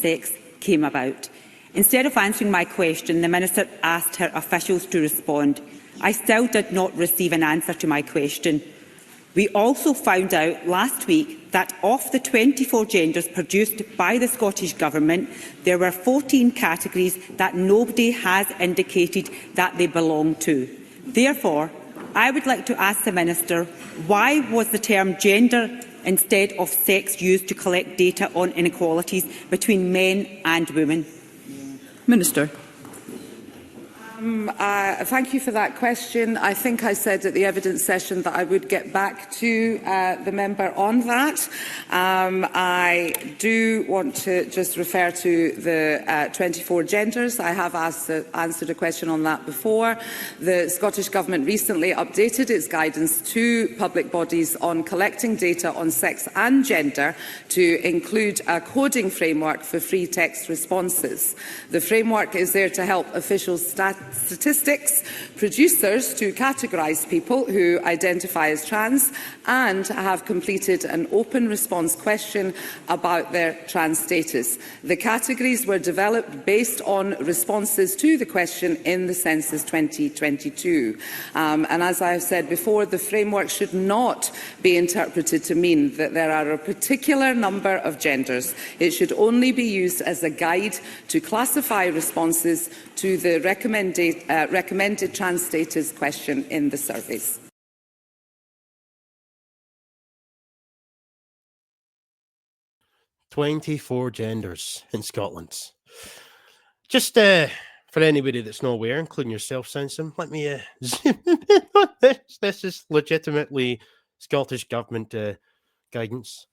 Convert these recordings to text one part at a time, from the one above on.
sex came about. Instead of answering my question, the Minister asked her officials to respond. I still did not receive an answer to my question. We also found out last week that of the 24 genders produced by the Scottish Government, there were 14 categories that nobody has indicated that they belong to. Therefore, I would like to ask the Minister, why was the term gender instead of sex used to collect data on inequalities between men and women? Minister. Thank you for that question. I think I said at the evidence session that I would get back to the member on that. I do want to just refer to the 24 genders. I have answered a question on that before. The Scottish Government recently updated its guidance to public bodies on collecting data on sex and gender to include a coding framework for free text responses. The framework is there to help official statistics producers to categorise people who identify as trans and have completed an open response question about their trans status. The categories were developed based on responses to the question in the Census 2022. And as I have said before, the framework should not be interpreted to mean that there are a particular number of genders. It should only be used as a guide to classify responses to the recommended trans status question in the surveys. "24 genders in Scotland." Just for anybody that's not aware, including yourself, Sensum, let me zoom in on this. This is legitimately Scottish Government guidance.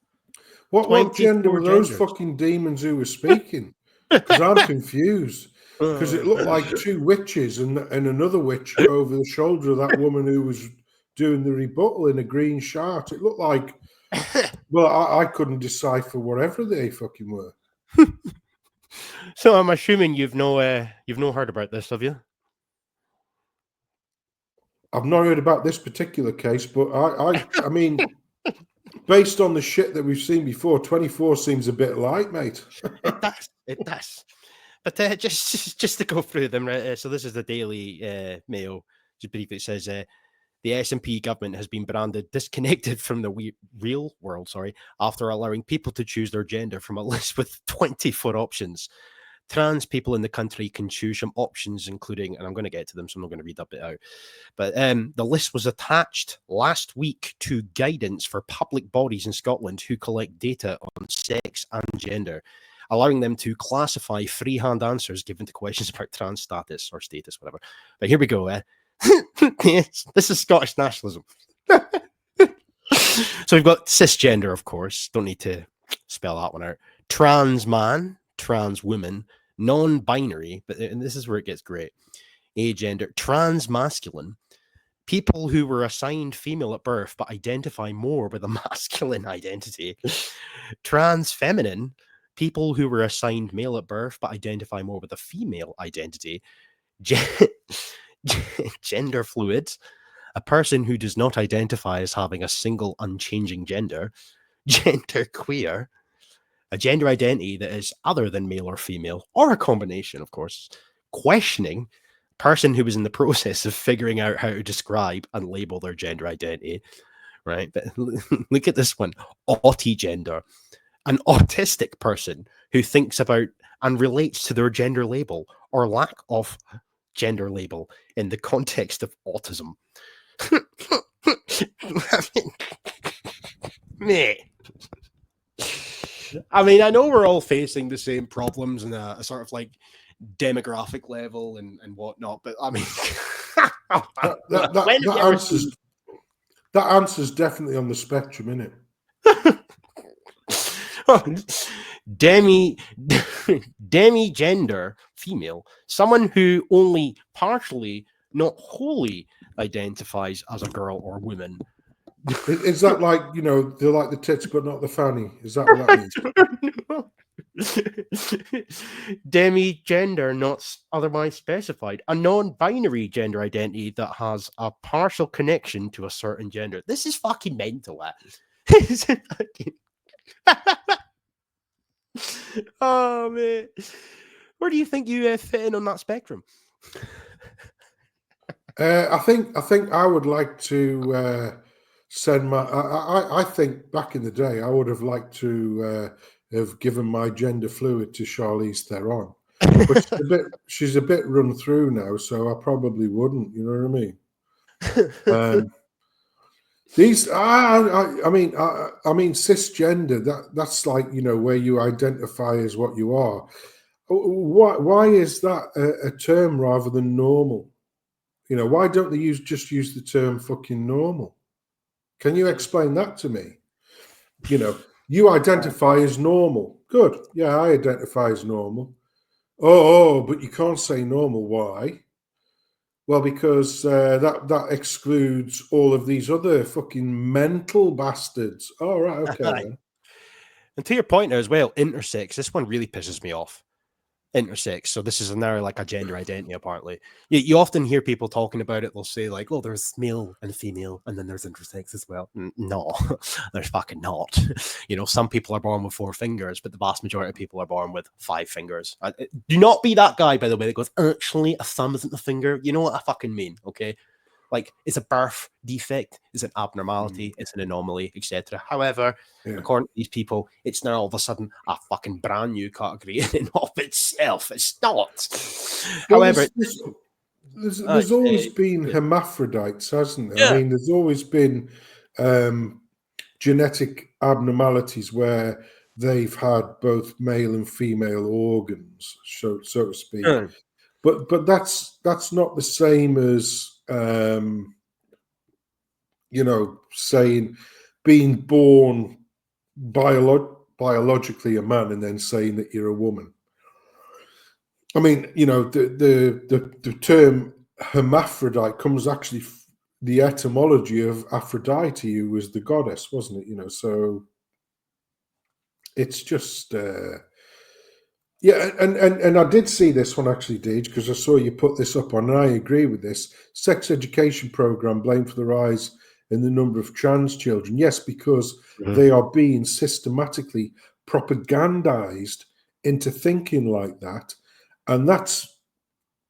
What gender were those fucking demons who were speaking? Because I'm confused. Because it looked like two witches and another witch over the shoulder of that woman who was doing the rebuttal in a green shirt. It looked like, well, I couldn't decipher whatever they fucking were. So I'm assuming you've no heard about this, have you? I've not heard about this particular case, but I mean, based on the shit that we've seen before, 24 seems a bit light, mate. It does. But just to go through them, right? So this is the Daily Mail. Just briefly, it says the SNP government has been branded disconnected from the real world, after allowing people to choose their gender from a list with 24 options. Trans people in the country can choose some options, including, and I'm going to get to them, so I'm not going to read that bit out. But the list was attached last week to guidance for public bodies in Scotland who collect data on sex and gender, allowing them to classify freehand answers given to questions about trans status or status, whatever. But here we go. This is Scottish nationalism. So we've got cisgender, of course. Don't need to spell that one out. Trans man, trans woman, non-binary, and this is where it gets great. Agender, trans masculine, people who were assigned female at birth but identify more with a masculine identity. Trans feminine, people who were assigned male at birth but identify more with a female identity. Gender fluid, a person who does not identify as having a single unchanging gender. Gender queer, a gender identity that is other than male or female, or a combination, of course. Questioning, person who was in the process of figuring out how to describe and label their gender identity, right? But look at this one, autigender, an autistic person who thinks about and relates to their gender label or lack of gender label in the context of autism. I mean, I know we're all facing the same problems in a sort of like demographic level and whatnot, but I mean, that answer's definitely on the spectrum, isn't it? Demigender female, someone who only partially, not wholly, identifies as a girl or woman. Is that like, you know, they like the tits but not the fanny? Is that what that means? Demigender, not otherwise specified. A non-binary gender identity that has a partial connection to a certain gender. This is fucking mental, Oh, mate. Where do you think you fit in on that spectrum? I think I would like to send my. I think back in the day, I would have liked to have given my gender fluid to Charlize Theron, but she's a bit run through now, so I probably wouldn't. You know what I mean? These, I mean, cisgender. That's like, you know, where you identify as what you are. Why is that a term rather than normal? You know, why don't they just use the term fucking normal? Can you explain that to me? You know, you identify as normal. Good. Yeah, I identify as normal. Oh, but you can't say normal. Why? Well, because that excludes all of these other fucking mental bastards. Oh, right, okay then. And to your point there as well, intersex, this one really pisses me off. Intersex. So this is now like a gender identity apparently. You often hear people talking about it. They'll say like, oh, there's male and female, and then there's intersex as well. No, there's fucking not. You know, some people are born with 4 fingers, but the vast majority of people are born with 5 fingers. Do not be that guy, by the way, that goes, actually, a thumb isn't a finger. You know what I fucking mean, okay? Like, it's a birth defect, it's an abnormality, it's an anomaly, etc. However, according to these people, it's now all of a sudden a fucking brand new category in and of itself. It's not. Well, However, there's always been hermaphrodites, hasn't there? I mean, there's always been genetic abnormalities where they've had both male and female organs, so to speak. But that's not the same as you know, saying being born biologically a man and then saying that you're a woman. I mean, you know, the term hermaphrodite comes actually the etymology of Aphrodite, who was the goddess, wasn't it? You know, so it's just yeah, and I did see this one actually, Deej, because I saw you put this up on, and I agree with this. Sex education program blamed for the rise in the number of trans children. Yes, because they are being systematically propagandized into thinking like that. And that's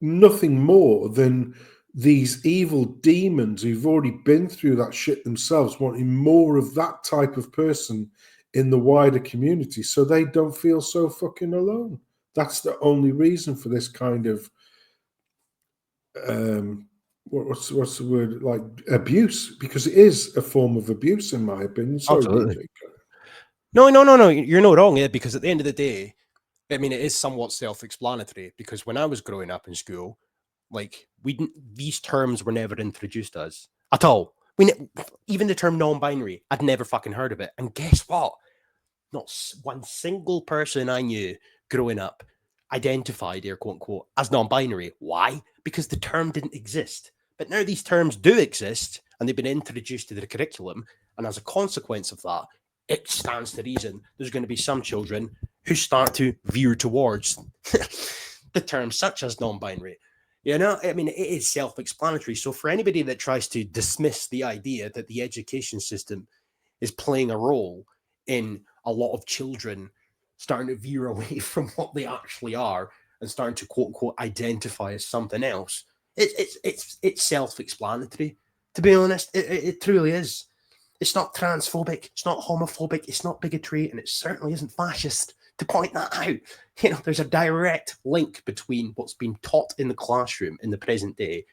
nothing more than these evil demons who've already been through that shit themselves, wanting more of that type of person in the wider community so they don't feel so fucking alone. That's the only reason for this kind of what's the word, like abuse, because it is a form of abuse in my opinion. Sorry, absolutely. DJ. No, you're not wrong, because at the end of the day, I mean, it is somewhat self-explanatory, because when I was growing up in school, like these terms were never introduced to us at all. Even the term non-binary, I'd never fucking heard of it. And guess what? Not one single person I knew growing up identified, air quote unquote, as non-binary. Why? Because the term didn't exist. But now these terms do exist, and they've been introduced to the curriculum. And as a consequence of that, it stands to reason there's going to be some children who start to veer towards the terms such as non-binary. You know, I mean, it is self-explanatory. So for anybody that tries to dismiss the idea that the education system is playing a role in a lot of children starting to veer away from what they actually are and starting to quote unquote identify as something else, it's self-explanatory. To be honest, it truly is. It's not transphobic, it's not homophobic, it's not bigotry, and it certainly isn't fascist. To point that out, you know, there's a direct link between what's been taught in the classroom in the present day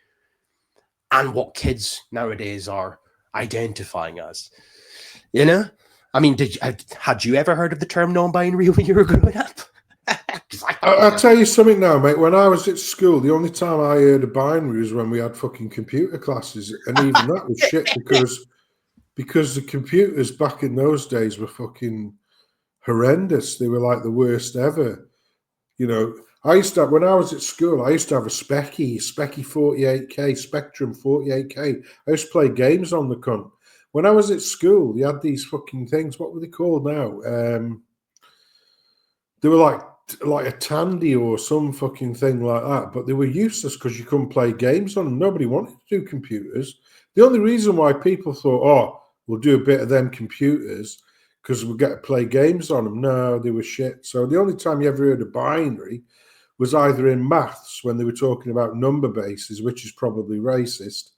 and what kids nowadays are identifying as. You know, I mean, had you ever heard of the term non-binary when you were growing up? I'll tell you something now, mate. When I was at school, the only time I heard of binary was when we had fucking computer classes, and even that was shit because the computers back in those days were fucking horrendous. They were like the worst ever. You know, when I was at school, I used to have a Specky 48K, Spectrum 48K. I used to play games on the cunt. When I was at school, you had these fucking things. What were they called now? They were like a Tandy or some fucking thing like that, but they were useless because you couldn't play games on them. Nobody wanted to do computers. The only reason why people thought, oh, we'll do a bit of them computers, because we get to play games on them. No, they were shit. So the only time you ever heard of binary was either in maths when they were talking about number bases, which is probably racist,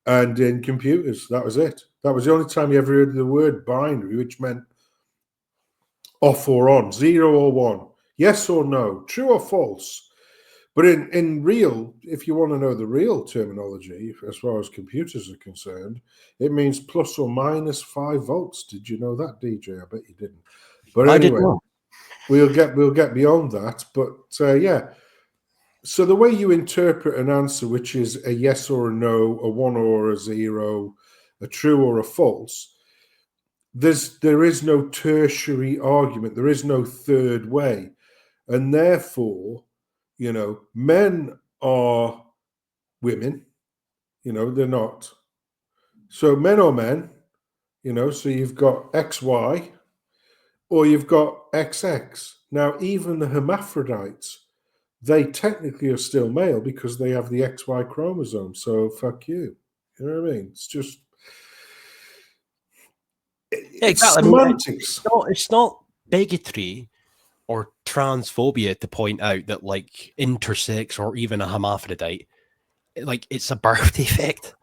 and in computers. That was it. That was the only time you ever heard of the word binary, which meant off or on, 0 or 1, yes or no, true or false. But in real, if you want to know the real terminology, as far as computers are concerned, it means plus or minus 5 volts. Did you know that, DJ? I bet you didn't. But I didn't anyway, know. we'll get beyond that. But yeah, so the way you interpret an answer, which is a yes or a no, a 1 or a 0, a true or a false, there is no tertiary argument. There is no third way, and therefore, you know, men are women, you know, they're not. So men are men, you know, so you've got XY or you've got XX. Now, even the hermaphrodites, they technically are still male because they have the XY chromosome. So fuck you. You know what I mean? It's just, it's Exactly. I mean, semantics. it's not bigotry or transphobia to point out that like intersex or even a hermaphrodite, like it's a birth defect.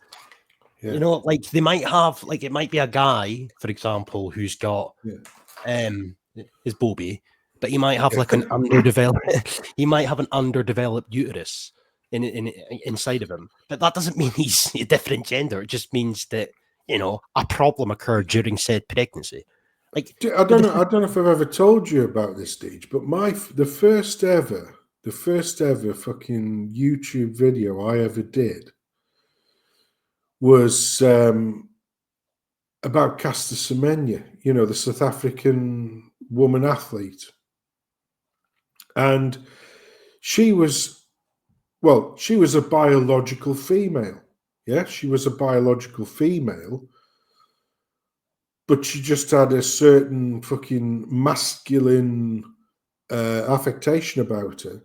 Yeah. You know, like they might have, like it might be a guy, for example, who's got his bobby, but he might have like an underdeveloped he might have an underdeveloped uterus inside of him. But that doesn't mean he's a different gender. It just means that, you know, a problem occurred during said pregnancy. Like I don't know if I've ever told you about this, Deej, but the first ever fucking YouTube video I ever did was about Caster Semenya, you know, the South African woman athlete. And she was a biological female. Yeah, she was a biological female, but she just had a certain fucking masculine affectation about her.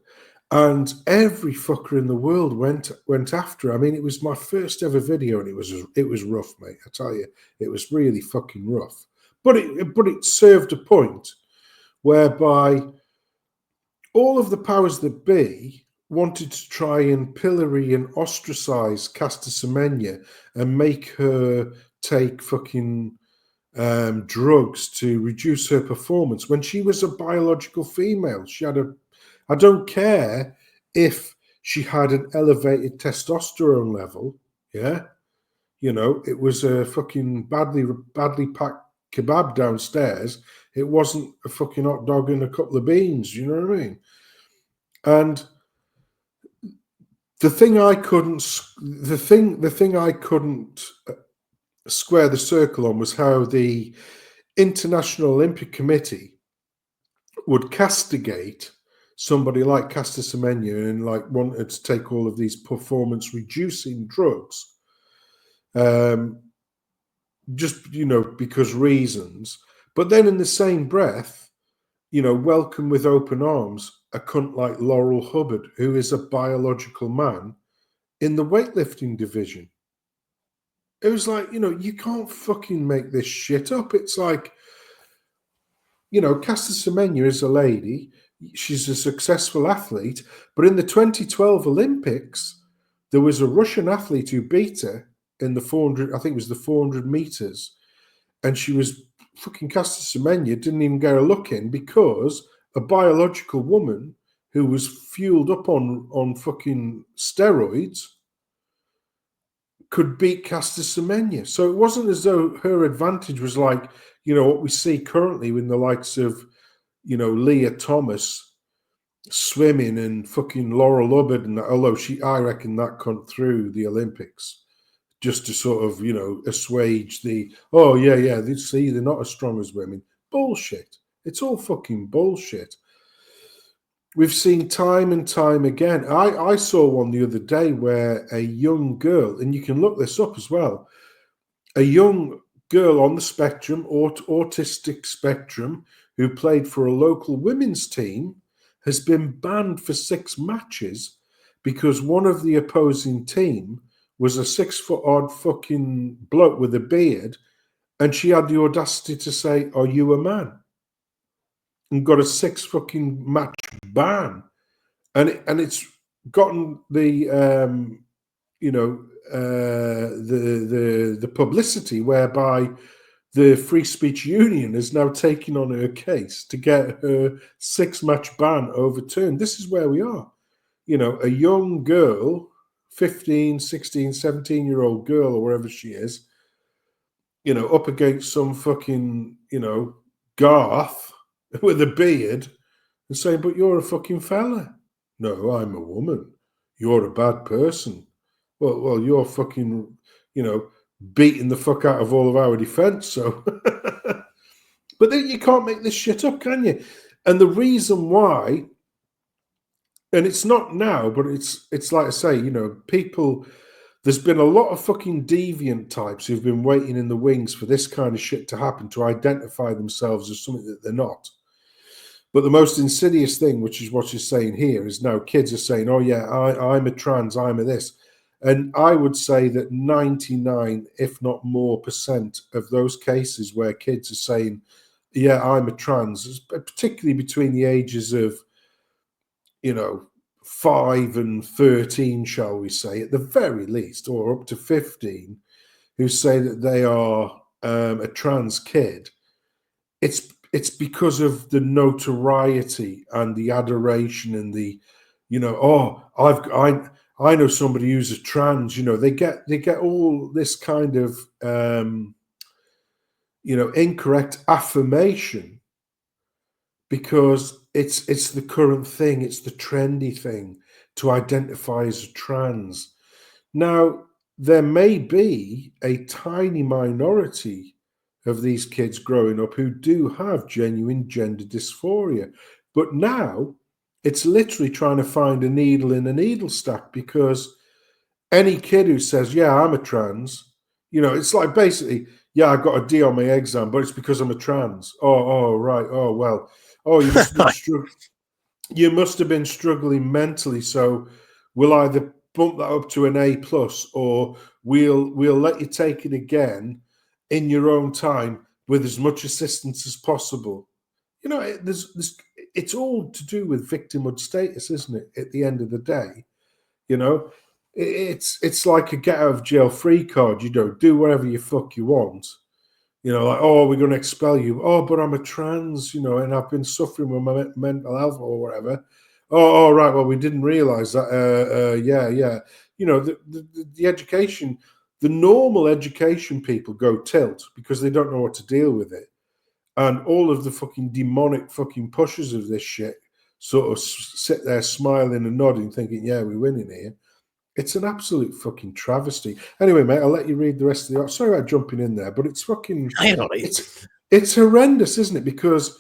And every fucker in the world went after her. I mean, it was my first ever video, and it was rough, mate. I tell you, it was really fucking rough. But it served a point whereby all of the powers that be wanted to try and pillory and ostracize Caster Semenya and make her take fucking drugs to reduce her performance when she was a biological female. She had I don't care if she had an elevated testosterone level. Yeah. You know, it was a fucking badly packed kebab downstairs. It wasn't a fucking hot dog and a couple of beans. You know what I mean? And the thing I couldn't square the circle on was how the International Olympic Committee would castigate somebody like Caster Semenya and like wanted to take all of these performance reducing drugs, just, you know, because reasons. But then in the same breath, you know, welcome with open arms a cunt like Laurel Hubbard, who is a biological man in the weightlifting division. It was like, you know, you can't fucking make this shit up. It's like, you know, Caster Semenya is a lady. She's a successful athlete. But in the 2012 Olympics, there was a Russian athlete who beat her in the 400, I think it was the 400 meters. And she was fucking Caster Semenya didn't even get a look in because a biological woman who was fueled up on fucking steroids could beat Caster Semenya. So it wasn't as though her advantage was like, you know, what we see currently with the likes of, you know, Leah Thomas swimming and fucking Laurel Hubbard, and that, although I reckon that cunt through the Olympics just to sort of, you know, assuage the, oh yeah, they're not as strong as women. Bullshit. It's all fucking bullshit. We've seen time and time again. I saw one the other day where a young girl, and you can look this up as well, a young girl on the spectrum, autistic spectrum, who played for a local women's team, has been banned for 6 matches because one of the opposing team was a 6-foot-odd fucking bloke with a beard, and she had the audacity to say, "Are you a man?" and got a 6 fucking match ban, and it's gotten the the publicity whereby the Free Speech Union is now taking on her case to get her 6-match ban overturned. This is where we are. A young girl, 15, 16, 17-year-old girl or wherever she is, up against some fucking, Garth with a beard and saying, "But you're a fucking fella." "No, I'm a woman." "You're a bad person." Well, you're fucking, beating the fuck out of all of our defence. So, but then you can't make this shit up, can you? And the reason why, and it's not now, but it's like I say, people. There's been a lot of fucking deviant types who've been waiting in the wings for this kind of shit to happen to identify themselves as something that they're not. But the most insidious thing, which is what she's saying here, is now kids are saying, "Oh yeah, I'm a trans, I'm a this." And I would say that 99, if not more, % of those cases where kids are saying, "Yeah, I'm a trans," particularly between the ages of, 5 and 13, shall we say, at the very least, or up to 15, who say that they are a trans kid, it's because of the notoriety and the adoration and the, "Oh, I know somebody who's a trans." They get all this kind of incorrect affirmation because it's the current thing, it's the trendy thing to identify as a trans. Now, there may be a tiny minority of these kids growing up who do have genuine gender dysphoria, but now it's literally trying to find a needle in a needle stack, because any kid who says, "Yeah, I'm a trans," it's like basically, "Yeah, I got a D on my exam, but it's because I'm a trans." Oh, right. Oh, well. Oh, you must have been struggling mentally, so we'll either bump that up to an A plus, or we'll let you take it again in your own time with as much assistance as possible. It's all to do with victimhood status, isn't it? At the end of the day, you know, it's like a get out of jail free card. Do whatever you fuck you want. Like, "Oh, we're going to expel you." "Oh, but I'm a trans, and I've been suffering with my mental health or whatever." "Oh, right. Well, we didn't realize that." Yeah. The education, the normal education people go tilt because they don't know what to deal with it. And all of the fucking demonic fucking pushers of this shit sort of sit there smiling and nodding, thinking, "Yeah, we're winning here." It's an absolute fucking travesty. Anyway, mate, I'll let you read the rest of the. Sorry about jumping in there, but it's fucking. It's horrendous, isn't it? Because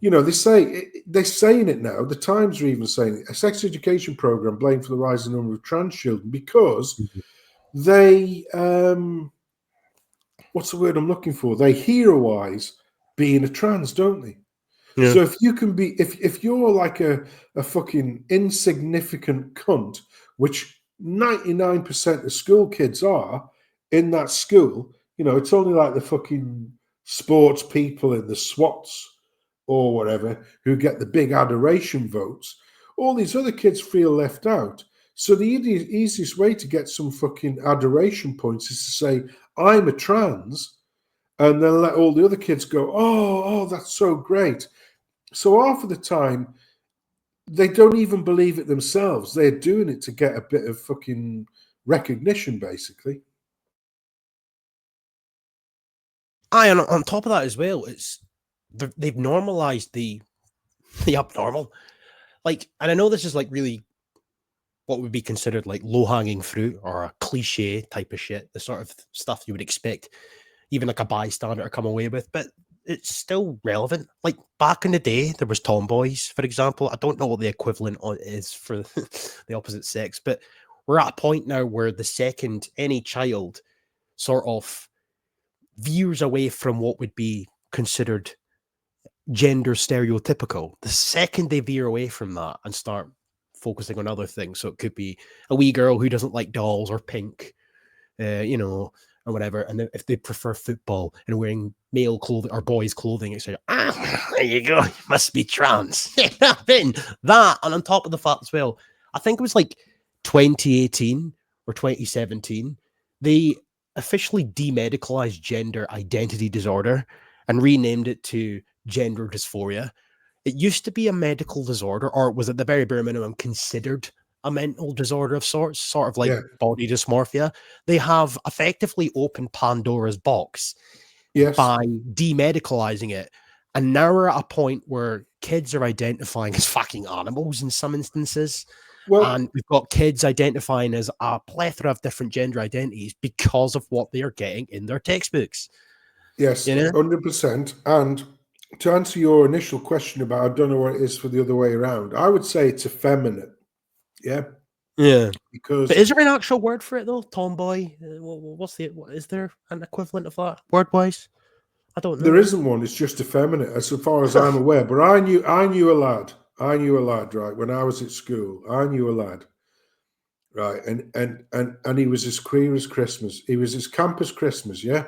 they're saying it now. The Times are even saying it. A sex education program blamed for the rising number of trans children because they what's the word I'm looking for? They heroize being a trans, don't they? Yeah. So if you can be, if you're like a fucking insignificant cunt, which 99% of school kids are in that school, it's only like the fucking sports people in the SWATs or whatever who get the big adoration votes. All these other kids feel left out. So the easiest way to get some fucking adoration points is to say, "I'm a trans," and then let all the other kids go, "Oh, that's so great." So half of the time, they don't even believe it themselves. They're doing it to get a bit of fucking recognition, basically. And on top of that as well, they've normalized the abnormal. And I know this is really what would be considered low-hanging fruit or a cliche type of shit, the sort of stuff you would expect even a bystander to come away with, but it's still relevant. Back in the day, there was tomboys, for example. I don't know what the equivalent is for the opposite sex, but we're at a point now where the second any child sort of veers away from what would be considered gender stereotypical, the second they veer away from that and start focusing on other things, so it could be a wee girl who doesn't like dolls or pink, and whatever, and if they prefer football and wearing male clothing or boys' clothing, etc. There you go. You must be trans. Then that, and on top of the fact as well, I think it was like 2018 or 2017, they officially demedicalized gender identity disorder and renamed it to gender dysphoria. It used to be a medical disorder, or was at the very bare minimum considered a mental disorder of sorts, sort of like body dysmorphia. They have effectively opened Pandora's box by demedicalizing it. And now we're at a point where kids are identifying as fucking animals in some instances. And we've got kids identifying as a plethora of different gender identities because of what they are getting in their textbooks. Yes, 100%. And to answer your initial question about, I don't know what it is for the other way around, I would say it's effeminate. Yeah. Yeah. Because but is there an actual word for it though? Tomboy? Is there an equivalent of that word-wise? I don't know. There isn't one. It's just effeminate, as far as I'm aware. But I knew a lad. Right, when I was at school. I knew a lad. Right, and he was as queer as Christmas. He was as camp as Christmas, yeah.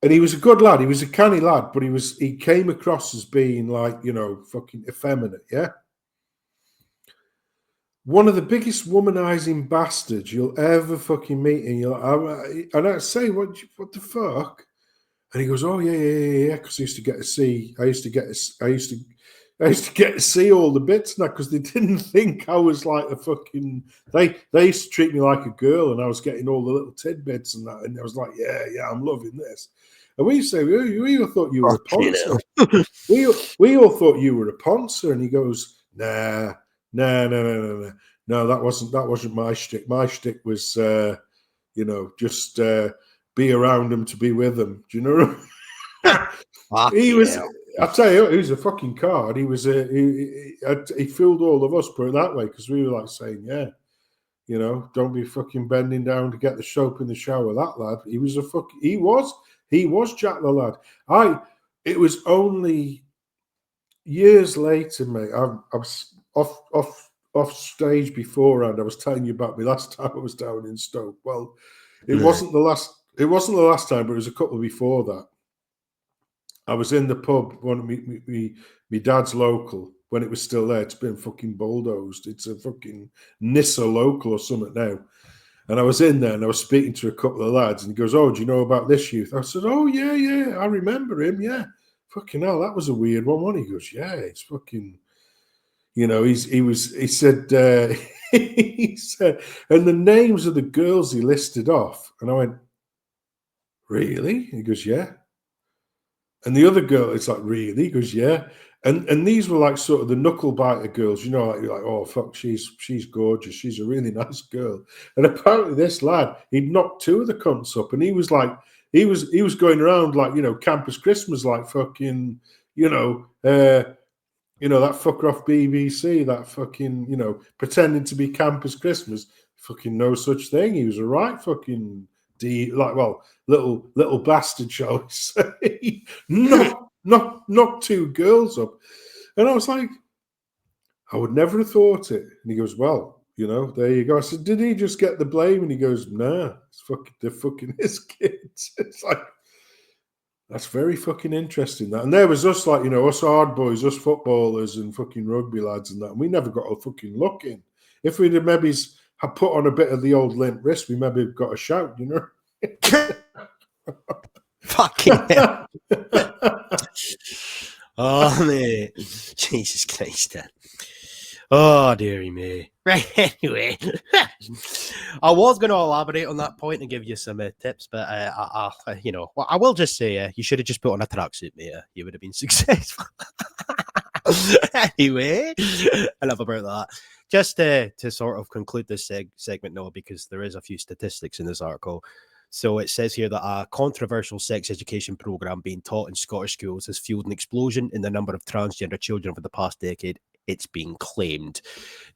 And he was a good lad. He was a canny lad, but he came across as being like, fucking effeminate, yeah. One of the biggest womanizing bastards you'll ever fucking meet, and I say, what the fuck? And he goes, oh yeah, because I used to get to see all the bits now, because they didn't think I was like a fucking. They used to treat me like a girl, and I was getting all the little tidbits and that, and I was like, yeah, I'm loving this. And we say, we all thought you were a poncer. we all thought you were a poncer, and he goes, nah, no, that wasn't my shtick. My shtick was, just be around them to be with them. Do you know what I mean? He was. I tell you, he was a fucking card. He was he fooled all of us, put it that way, because we were like saying, don't be fucking bending down to get the soap in the shower. That lad, he was Jack the lad. It was only years later, mate. I was off stage beforehand. I was telling you about me last time I was down in Stoke. Well, it wasn't the last. It wasn't the last time, but it was a couple before that. I was in the pub, one of me dad's local, when it was still there. It's been fucking bulldozed. It's a fucking Nissa local or something now. And I was in there and I was speaking to a couple of lads, and he goes, oh, do you know about this youth? I said, oh, yeah, I remember him, yeah. Fucking hell, that was a weird one, wasn't he? He goes, yeah, it's fucking, he said, he said, and the names of the girls he listed off. And I went, really? He goes, yeah. And the other girl, it's like, really? He goes, yeah. And these were like sort of the knuckle biter girls, like you're like, oh fuck, she's gorgeous, she's a really nice girl. And apparently this lad, he'd knocked two of the cunts up, and he was like, he was going around like, Campus Christmas, like fucking, that fucker off BBC, that fucking, pretending to be Campus Christmas, fucking no such thing. He was a right fucking little bastard, shall we say? Knocked two girls up, and I was like, I would never have thought it. And he goes, well, there you go. I said, did he just get the blame? And he goes, nah, they're fucking his kids. It's like, that's very fucking interesting. That, and there was us, like, us hard boys, us footballers and fucking rugby lads and that. And we never got a fucking look in. If we'd have maybe had put on a bit of the old limp wrist, we maybe got a shout, Fucking hell. Oh, mate. Jesus Christ. Oh, dearie me. Right, anyway. I was going to elaborate on that point and give you some tips, but, I will just say you should have just put on a tracksuit, mate. You would have been successful. Anyway, enough about that. Just to sort of conclude this segment, Noah, because there is a few statistics in this article. So it says here that a controversial sex education program being taught in Scottish schools has fueled an explosion in the number of transgender children over the past decade. It's being claimed.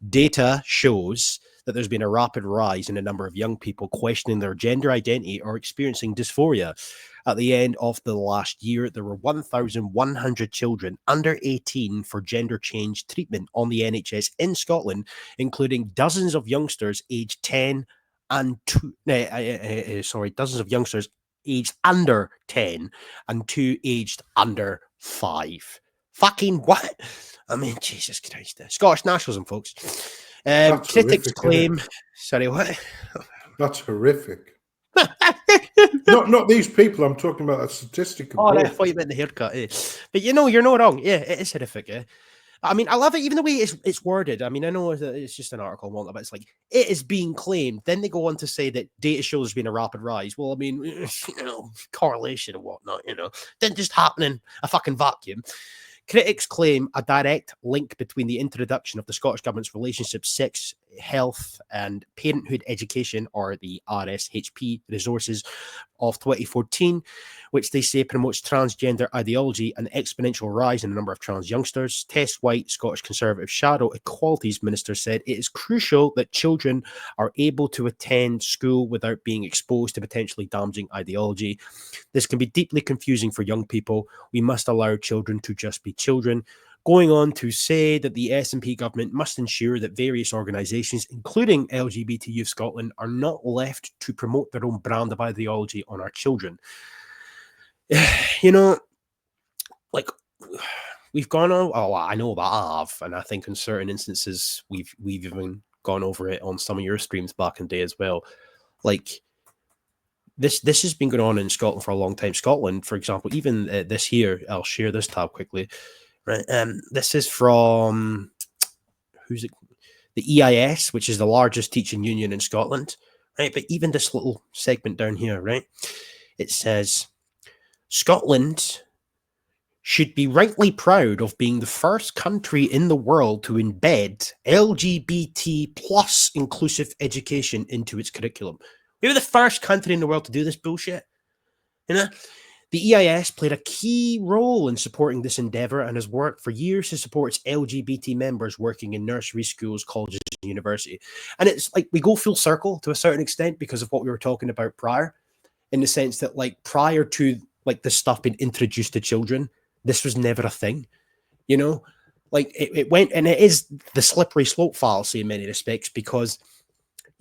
Data shows that there's been a rapid rise in the number of young people questioning their gender identity or experiencing dysphoria. At the end of the last year, there were 1,100 children under 18 for gender change treatment on the NHS in Scotland, including dozens of youngsters aged 10 and dozens of youngsters aged under 10 and 2 aged under 5. Fucking what? I mean, Jesus Christ. Scottish nationalism, folks. That's Critics horrific, isn't claim... it? Sorry, what? That's horrific. Not these people. I'm talking about that statistic Oh, I above. thought you meant the haircut. But you know, you're not wrong. Yeah, it is horrific. I mean, I love it, even the way it's worded. I mean, I know that it's just an article, but it's like, it is being claimed. Then they go on to say that data shows there's been a rapid rise. Well, I mean, correlation and whatnot, didn't just happen in a fucking vacuum. Critics claim a direct link between the introduction of the Scottish Government's Relationship, Sex, Health and Parenthood Education, or the RSHP resources of 2014, which they say promotes transgender ideology and exponential rise in the number of trans youngsters. Tess White, Scottish Conservative Shadow Equalities Minister, said it is crucial that children are able to attend school without being exposed to potentially damaging ideology. This can be deeply confusing for young people. We must allow children to just be children. Going on to say that the SNP government must ensure that various organisations, including LGBT Youth Scotland, are not left to promote their own brand of ideology on our children. Like, we've gone on. Oh, I know that I have, and I think in certain instances we've even gone over it on some of your streams back in the day as well. Like, this has been going on in Scotland for a long time. Scotland, for example, even this year, I'll share this tab quickly. Right, this is from who's it? The EIS, which is the largest teaching union in Scotland. Right, but even this little segment down here, right, it says Scotland should be rightly proud of being the first country in the world to embed LGBT plus inclusive education into its curriculum. We were the first country in the world to do this bullshit. The EIS played a key role in supporting this endeavour and has worked for years to support its LGBT members working in nursery schools, colleges, and university. And it's like we go full circle to a certain extent because of what we were talking about prior, in the sense that, like, prior to like this stuff being introduced to children, this was never a thing, like it went, and it is the slippery slope fallacy in many respects, because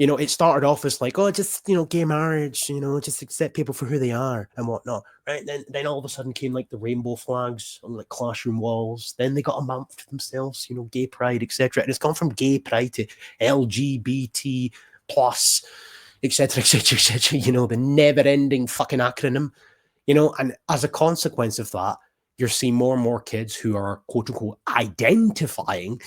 it started off as like, oh, just gay marriage, just accept people for who they are and whatnot, right? Then all of a sudden came like the rainbow flags on like classroom walls. Then they got a month for themselves, gay pride, etc. And it's gone from gay pride to LGBT plus, etc., etc., etc. The never-ending fucking acronym, and as a consequence of that, you're seeing more and more kids who are, quote unquote, identifying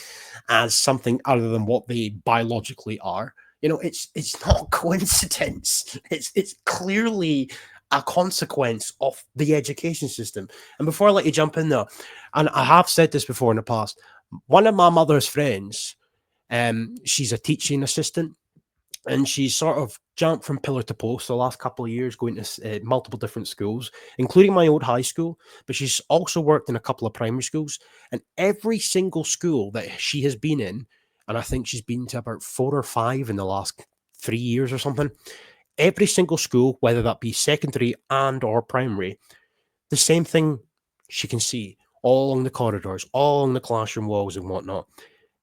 as something other than what they biologically are. It's not a coincidence. It's clearly a consequence of the education system. And before I let you jump in there, and I have said this before in the past, one of my mother's friends, she's a teaching assistant, and she's sort of jumped from pillar to post the last couple of years, going to multiple different schools, including my old high school. But she's also worked in a couple of primary schools. And every single school that she has been in, and I think she's been to about 4 or 5 in the last 3 years or something, every single school, whether that be secondary and or primary, the same thing she can see all along the corridors, all along the classroom walls and whatnot.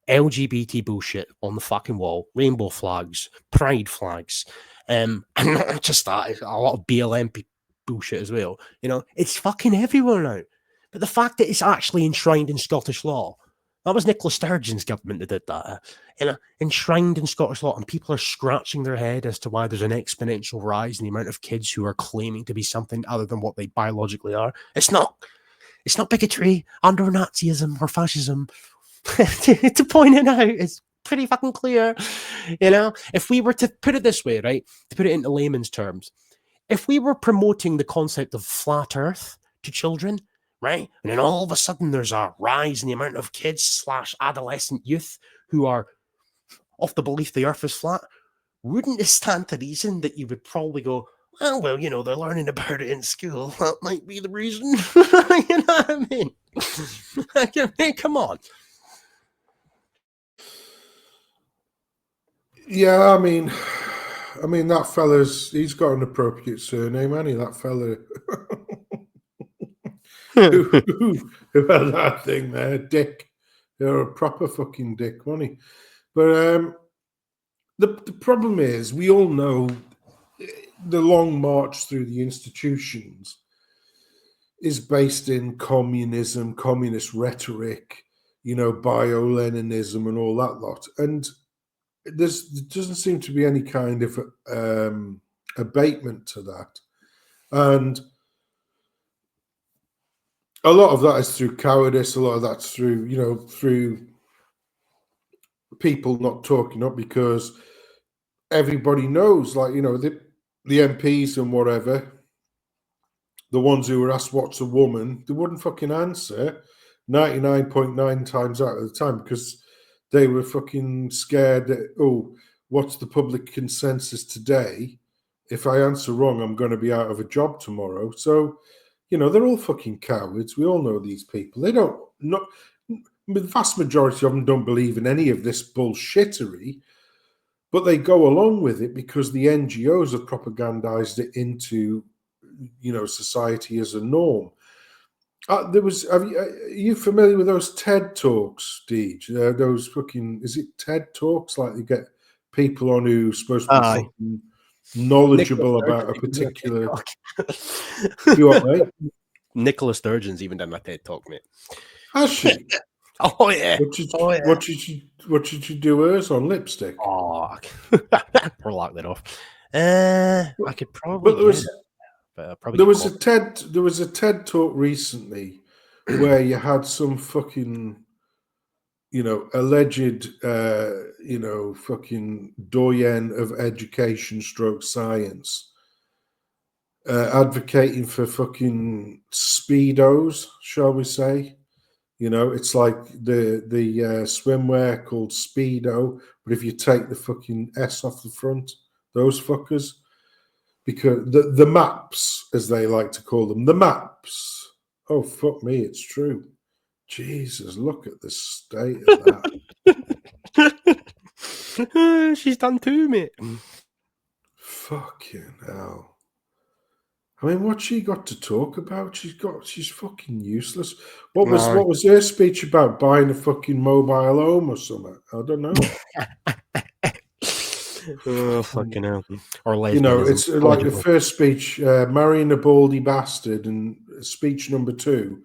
LGBT bullshit on the fucking wall, rainbow flags, pride flags, and not just that, a lot of BLM bullshit as well. It's fucking everywhere now. But the fact that it's actually enshrined in Scottish law, that was Nicola Sturgeon's government that did that. Enshrined in Scottish law, and people are scratching their head as to why there's an exponential rise in the amount of kids who are claiming to be something other than what they biologically are. It's not bigotry, under Nazism or fascism. To point it out, it's pretty fucking clear. If we were to put it this way, right, to put it into layman's terms, if we were promoting the concept of flat earth to children, right, and then all of a sudden there's a rise in the amount of kids / adolescent youth who are of the belief the earth is flat, wouldn't it stand to reason that you would probably go, well, they're learning about it in school. That might be the reason. You know what I mean? I mean, come on. Yeah, I mean that he's got an appropriate surname, hasn't he? That fella who had that thing there, Dick. You're a proper fucking dick, wasn't he? But The problem is, we all know the long march through the institutions is based in communism, communist rhetoric, bio-Leninism and all that lot. And there doesn't seem to be any kind of abatement to that. And a lot of that is through cowardice. A lot of that's through people not talking up, because everybody knows, the MPs and whatever, the ones who were asked what's a woman, they wouldn't fucking answer 99.9 times out of the time, because they were fucking scared that, oh, what's the public consensus today? If I answer wrong, I'm going to be out of a job tomorrow. So, they're all fucking cowards. We all know these people. They don't, the vast majority of them don't believe in any of this bullshittery, but they go along with it because the NGOs have propagandized it into, society as a norm. Are you familiar with those TED Talks, Deej? Those fucking, is it TED Talks? Like, you get people on who are supposed to be fucking knowledgeable about a particular. You what, mate? Nicola Sturgeon's even done a TED Talk, mate. Has she? Oh yeah. What did you do hers on? Lipstick? Oh, or lock that off. I could probably. There was a TED Talk recently where you had some fucking, alleged, fucking doyen of education stroke science, advocating for fucking Speedos, shall we say? It's like the swimwear called Speedo, but if you take the fucking S off the front, those fuckers. Because the maps, as they like to call them, the maps. Oh, fuck me, it's true. Jesus, look at the state of that. She's done too, mate. Fucking hell. I mean, what's she got to talk about? She's fucking useless. What was her speech about? Buying a fucking mobile home or something? I don't know. Oh, fucking hell. Or it's like the first speech, marrying a baldy bastard, and speech number 2,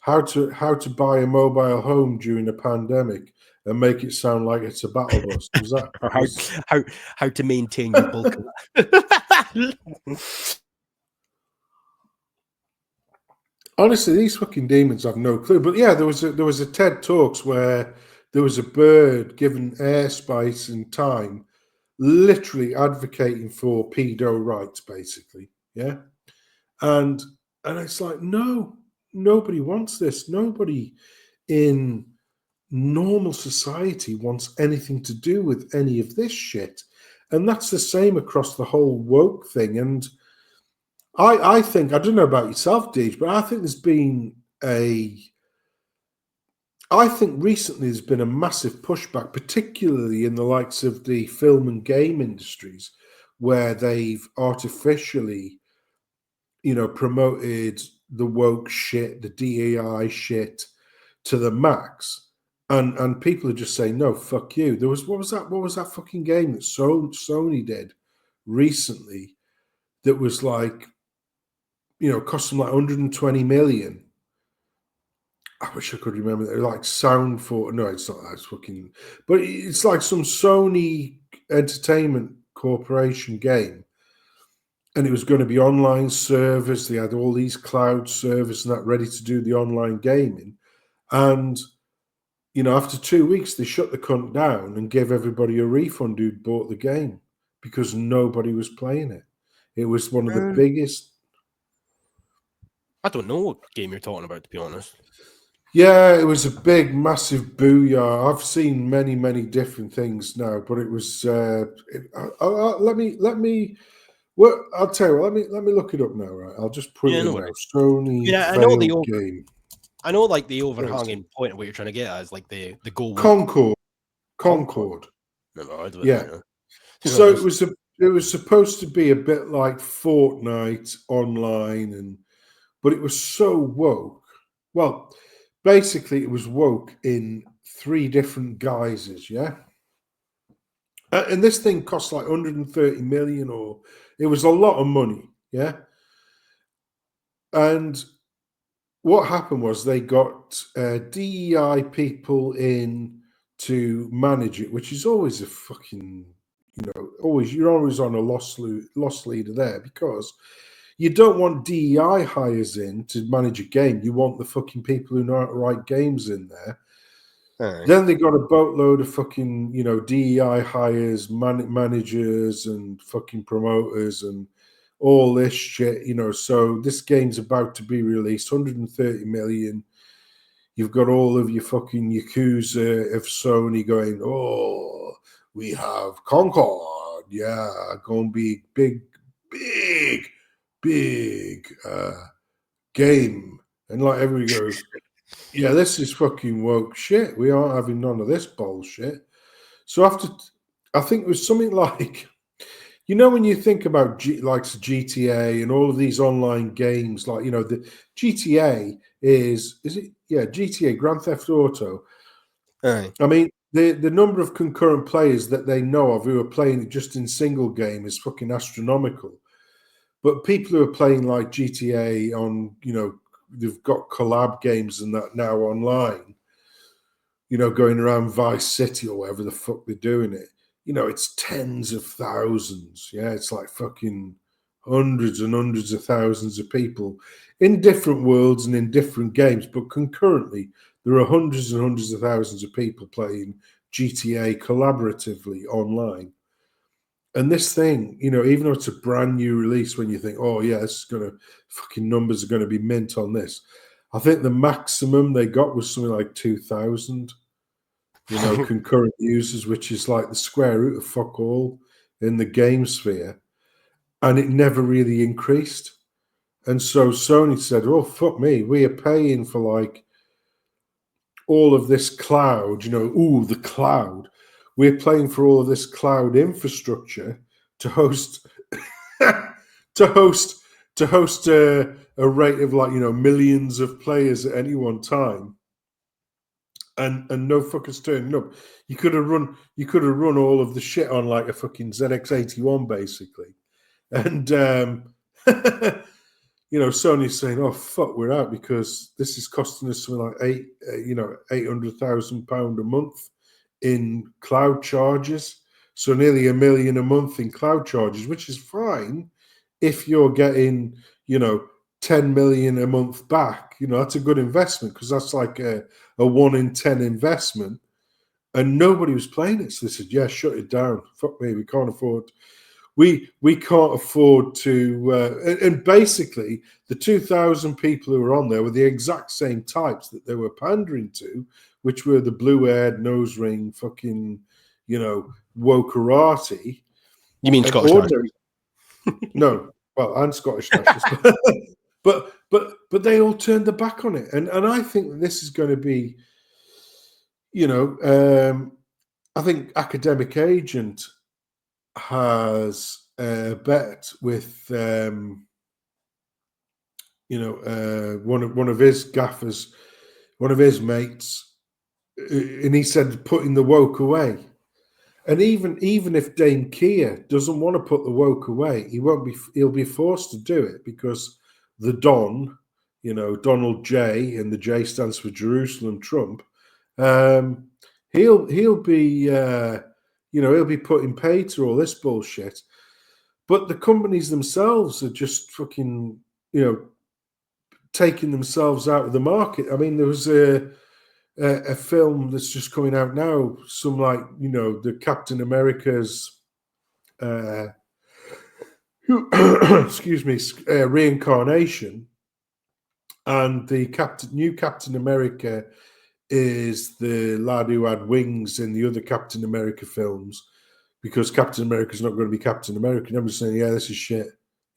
how to buy a mobile home during a pandemic and make it sound like it's a battle bus. Was that how to maintain your bulk? Honestly, these fucking demons have no clue. But yeah, there was a TED Talks where there was a bird given airspace and time, literally advocating for pedo rights, basically. Yeah. And it's like, no, nobody wants this. Nobody in normal society wants anything to do with any of this shit. And that's the same across the whole woke thing. And I think, I don't know about yourself, Deej, but I think recently there's been a massive pushback, particularly in the likes of the film and game industries, where they've artificially, promoted the woke shit, the DEI shit to the max. And people are just saying, no, fuck you. What was that fucking game that Sony did recently that was like, cost them like 120 million. I wish I could remember that. Like Sound for, no, it's not that. It's fucking, but it's like some Sony Entertainment Corporation game. And it was going to be online servers. They had all these cloud servers and that ready to do the online gaming. And, after 2 weeks, they shut the cunt down and gave everybody a refund who'd bought the game because nobody was playing it. It was one of the biggest. I don't know what game you're talking about, to be honest. Yeah, it was a big, massive booyah. I've seen many, many different things now, but it was. Let me. Well, I'll tell you what. Let me look it up now. Right, I'll just put it in now. Sony failed game. I know, like the overhanging point of what you're trying to get at is like the goal. Concord. Never heard of it. Yeah. So it was supposed to be a bit like Fortnite online, but it was so woke. Well, basically, it was woke in 3 different guises. Yeah. And this thing cost like 130 million, or it was a lot of money, yeah? And what happened was they got DEI people in to manage it, which is always a fucking, you're always on a loss leader there, because you don't want DEI hires in to manage a game. You want the fucking people who know how to write games in there. Then they got a boatload of fucking, DEI hires, managers and fucking promoters and all this shit, So this game's about to be released, 130 million. You've got all of your fucking Yakuza of Sony going, oh, we have Concord. Yeah, going to be big game. And like everybody goes, yeah, this is fucking woke shit. We aren't having none of this bullshit. So I think it was something like, when you think about GTA and all of these online games, like, the GTA is it? Yeah, GTA, Grand Theft Auto. Aye. I mean, the number of concurrent players that they know of who are playing it just in single game is fucking astronomical. But people who are playing like GTA on, they've got collab games and that now online, going around Vice City or wherever the fuck they're doing it. It's tens of thousands. Yeah, it's like fucking hundreds and hundreds of thousands of people in different worlds and in different games. But concurrently, there are hundreds and hundreds of thousands of people playing GTA collaboratively online. And this thing, even though it's a brand new release, when you think, oh, yeah, this is going to, fucking numbers are going to be mint on this. I think the maximum they got was something like 2,000. Concurrent users, which is like the square root of fuck all in the game sphere, and it never really increased. And so Sony said, "Oh fuck me, we are paying for like all of this cloud. The cloud. We're paying for all of this cloud infrastructure to host, to host a rate of like millions of players at any one time." And no fuckers turning up. You could have run all of the shit on like a fucking ZX81 basically, and Sony's saying, "Oh fuck, we're out because this is costing us something like £800,000 a month in cloud charges. So nearly $1 million a month in cloud charges, which is fine if you're getting 10 million a month back. That's a good investment because that's like a 1 in 10 investment." And nobody was playing it. So they said, yeah, shut it down. Fuck me, we can't afford. We can't afford to. And basically, the 2,000 people who were on there were the exact same types that they were pandering to, which were the blue-haired, nose ring, fucking, wokerati. You mean Scottish ordinary? No, well, and Scottish nationalists. But they all turned their back on it, and I think that this is going to be, I think Academic Agent has a bet with one of his gaffers, one of his mates, and he said putting the woke away. And even if Dame Keir doesn't want to put the woke away, he'll be forced to do it because the Don, Donald J, and the J stands for Jerusalem Trump, he'll be he'll be putting pay to all this bullshit. But the companies themselves are just fucking taking themselves out of the market. I mean, there was a film that's just coming out now, some like the Captain America's excuse me, reincarnation, and the new Captain America is the lad who had wings in the other Captain America films, because Captain America's not going to be Captain America. And everyone's saying, yeah, this is shit.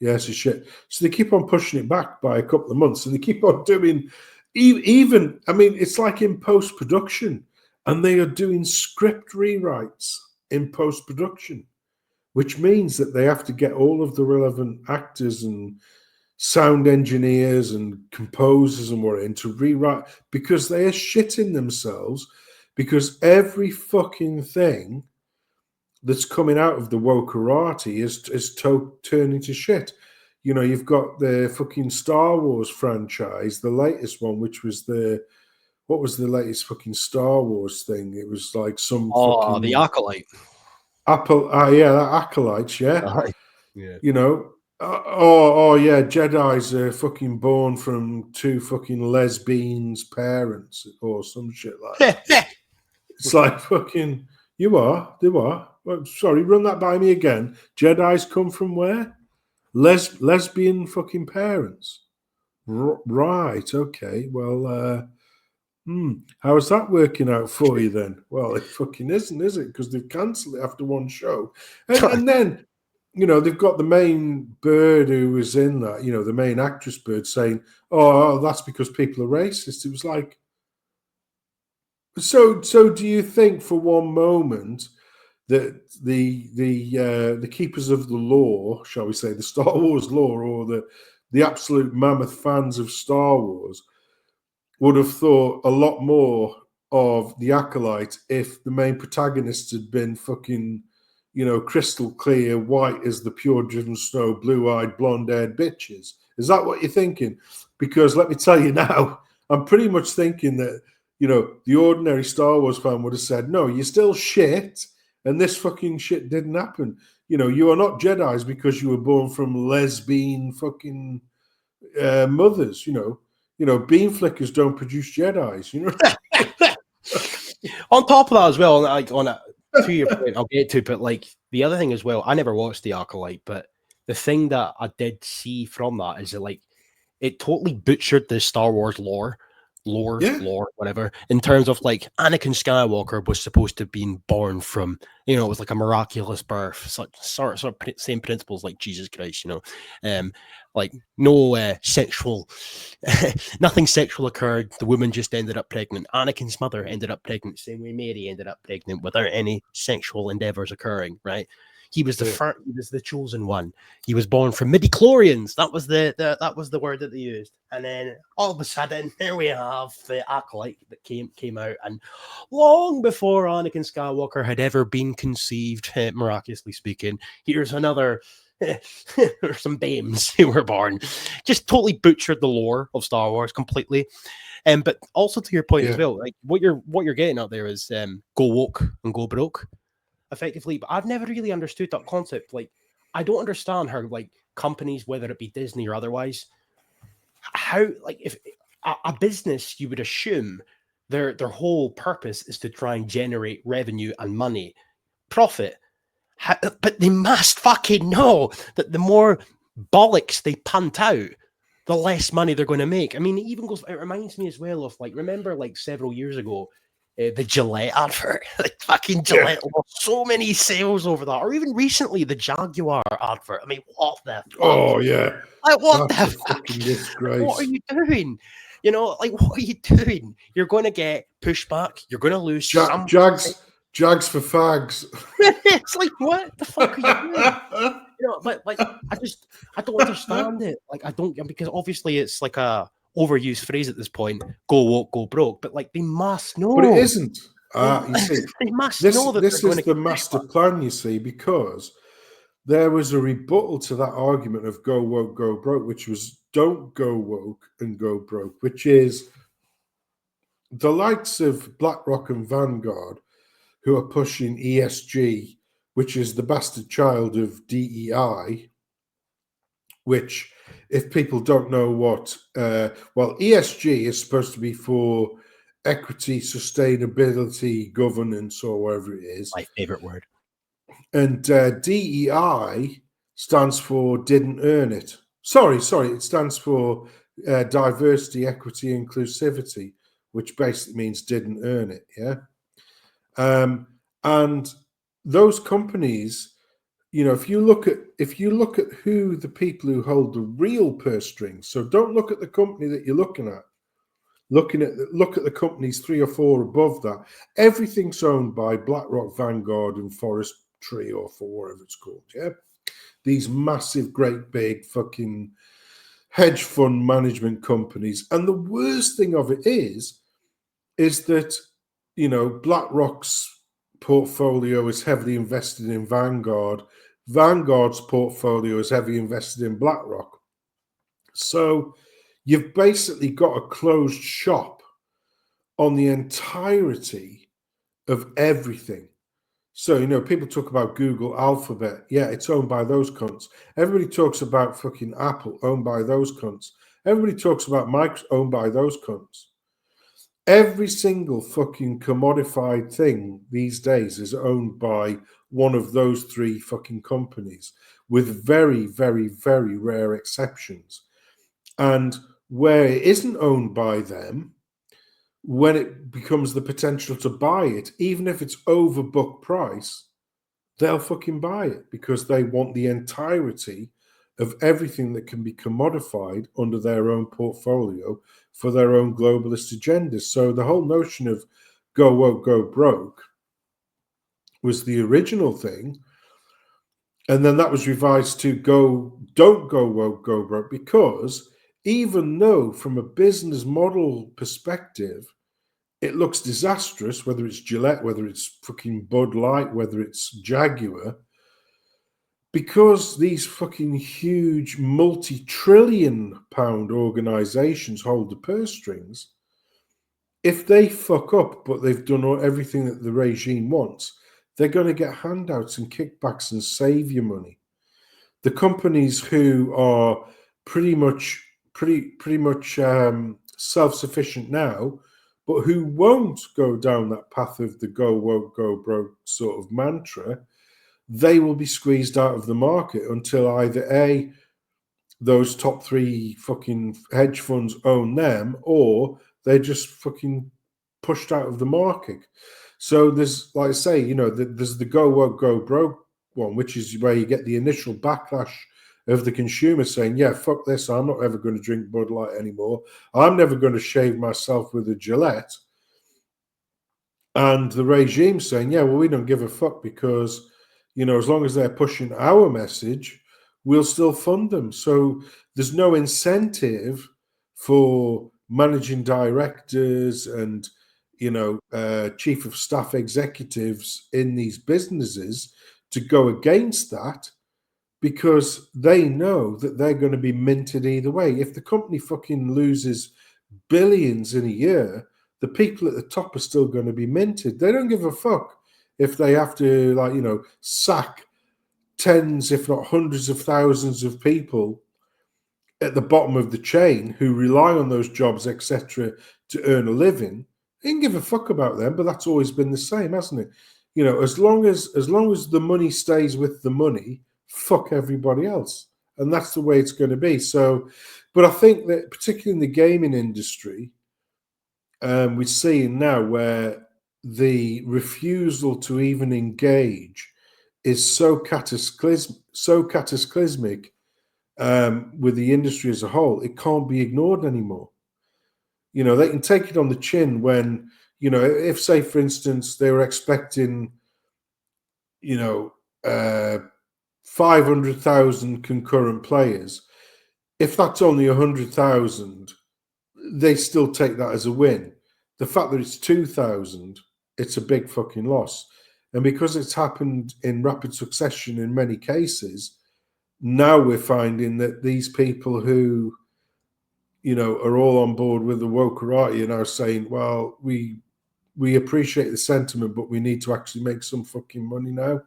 Yeah, this is shit. So they keep on pushing it back by a couple of months, and they keep on doing even, I mean, it's like in post-production, and they are doing script rewrites in post-production, which means that they have to get all of the relevant actors and sound engineers and composers and what in to rewrite, because they are shitting themselves, because every fucking thing that's coming out of the wokerati is turning to shit. You know, you've got the fucking Star Wars franchise, the latest one, which was what was the latest fucking Star Wars thing? It was like some fucking the Acolyte. Apple. Yeah, that Acolytes. Yeah, Yeah. you know. Yeah, Jedi's are fucking born from two fucking lesbians' parents or some shit like that. It's like fucking they are. Well, sorry, run that by me again. Jedi's come from where? Lesbian fucking parents. Right. Okay. Well. How is that working out for you then? Well, it fucking isn't, is it? Because they've cancelled it after one show, and then. You know, they've got the main bird who was in that, you know, the main actress bird saying, oh, that's because people are racist. It was like, so do you think for one moment that the keepers of the law, shall we say, the Star Wars law, or the absolute mammoth fans of Star Wars would have thought a lot more of the Acolyte if the main protagonists had been fucking, you know, crystal clear, white as the pure driven snow, blue-eyed, blonde-haired bitches? Is that what you're thinking? Because let me tell you now, I'm pretty much thinking that, you know, the ordinary Star Wars fan would have said, no, you're still shit, and this fucking shit didn't happen. You know, you are not Jedis because you were born from lesbian fucking mothers, you know. You know, beam flickers don't produce Jedis, you know. On top of that as well, like on a to your point, I'll get to, but like the other thing as well, I never watched the Acolyte, but the thing that I did see from that is that like it totally butchered the Star Wars lore, whatever, in terms of like Anakin Skywalker was supposed to have been born from, you know, it was like a miraculous birth, sort of same principles like Jesus Christ, you know, like no sexual, nothing sexual occurred. The woman just ended up pregnant. Anakin's mother ended up pregnant, same way Mary ended up pregnant without any sexual endeavors occurring, right? He was the first, he was the chosen one. He was born from midi-chlorians. That was that was the word that they used. And then all of a sudden, here we have the Acolyte that came out, and long before Anakin Skywalker had ever been conceived, miraculously speaking, here's another some babes who were born. Just totally butchered the lore of Star Wars completely. But also to your point as well, like what you're getting out there is go woke and go broke, effectively. But I've never really understood that concept. Like, I don't understand how like companies, whether it be Disney or otherwise, how like if a business, you would assume their whole purpose is to try and generate revenue and money, profit. But they must fucking know that the more bollocks they punt out, the less money they're going to make. I mean, it reminds me as well of like, remember like several years ago, the Gillette advert, like fucking Gillette lost so many sales over that, or even recently the Jaguar advert. I mean, what the fuck? Oh yeah, like what that's the a fucking disgrace. What are you doing? You know, like what are you doing? You're going to get pushback. You're going to lose some. Jags for fags. It's like, what the fuck are you doing? You know, but like, I don't understand it. Like, I don't, because obviously it's like a overused phrase at this point. Go woke, go broke. But like, they must know. But it isn't. You see, they must know that this is the master plan. You see, because there was a rebuttal to that argument of go woke, go broke, which was don't go woke and go broke, which is the likes of BlackRock and Vanguard, who are pushing ESG, which is the bastard child of DEI, which, if people don't know what, ESG is supposed to be for equity, sustainability, governance, or whatever it is. My favorite word. And DEI stands for didn't earn it. Sorry, it stands for diversity, equity, inclusivity, which basically means didn't earn it, yeah? And those companies, you know, if you look at who the people who hold the real purse strings, so don't look at the company that you're looking at. Look at the companies 3 or 4 above that. Everything's owned by BlackRock, Vanguard, and Forestry, or for whatever it's called. Yeah, these massive, great, big fucking hedge fund management companies. And the worst thing of it is that, you know, BlackRock's portfolio is heavily invested in Vanguard. Vanguard's portfolio is heavily invested in BlackRock. So you've basically got a closed shop on the entirety of everything. So, people talk about Google, Alphabet. Yeah, it's owned by those cunts. Everybody talks about fucking Apple, owned by those cunts. Everybody talks about Microsoft, owned by those cunts. Every single fucking commodified thing these days is owned by one of those three fucking companies, with very, very, very rare exceptions. And where it isn't owned by them, when it becomes the potential to buy it, even if it's over book price, they'll fucking buy it because they want the entirety of everything that can be commodified under their own portfolio for their own globalist agendas. So the whole notion of go woke, go broke was the original thing. And then that was revised to don't go woke, go broke, because even though from a business model perspective, it looks disastrous, whether it's Gillette, whether it's fucking Bud Light, whether it's Jaguar, because these fucking huge multi-trillion pound organizations hold the purse strings, if they fuck up but they've done everything that the regime wants, they're going to get handouts and kickbacks and savior money. The companies who are pretty much self-sufficient now, but who won't go down that path of the go woke, go broke sort of mantra, they will be squeezed out of the market until either A, those top three fucking hedge funds own them, or they're just fucking pushed out of the market. So there's, like I say, there's the go woke, go broke one, which is where you get the initial backlash of the consumer saying, yeah, fuck this, I'm not ever going to drink Bud Light anymore. I'm never going to shave myself with a Gillette. And the regime saying, yeah, well, we don't give a fuck because, as long as they're pushing our message, we'll still fund them. So there's no incentive for managing directors and, chief of staff executives in these businesses to go against that, because they know that they're going to be minted either way. If the company fucking loses billions in a year, the people at the top are still going to be minted. They don't give a fuck if they have to, sack tens, if not hundreds of thousands of people at the bottom of the chain who rely on those jobs, etc., to earn a living. They don't give a fuck about them, but that's always been the same, hasn't it? As long as the money stays with the money, fuck everybody else. And that's the way it's going to be. So, but I think that particularly in the gaming industry, we're seeing now where the refusal to even engage is so cataclysmic with the industry as a whole, it can't be ignored anymore. They can take it on the chin when, if, say, for instance, they were expecting, 500,000 concurrent players. If that's only 100,000, they still take that as a win. The fact that it's 2,000, it's a big fucking loss. And because it's happened in rapid succession in many cases, now we're finding that these people who, are all on board with the wokerati are now saying, well, we appreciate the sentiment, but we need to actually make some fucking money now.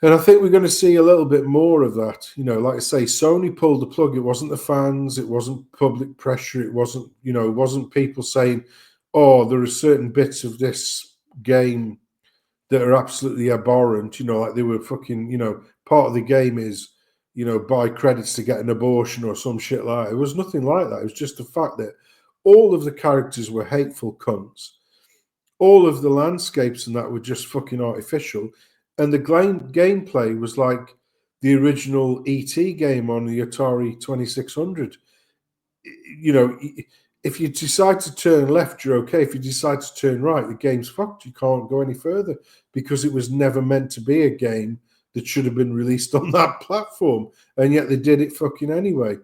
And I think we're going to see a little bit more of that. Like I say, Sony pulled the plug. It wasn't the fans. It wasn't public pressure. It wasn't, it wasn't people saying, oh, there are certain bits of this game that are absolutely abhorrent. Like they were fucking, part of the game is, buy credits to get an abortion or some shit like that. It was nothing like that. It was just the fact that all of the characters were hateful cunts. All of the landscapes and that were just fucking artificial. And the gameplay was like the original ET game on the Atari 2600. If you decide to turn left, you're okay. If you decide to turn right, the game's fucked. You can't go any further because it was never meant to be a game that should have been released on that platform. And yet they did it fucking anyway.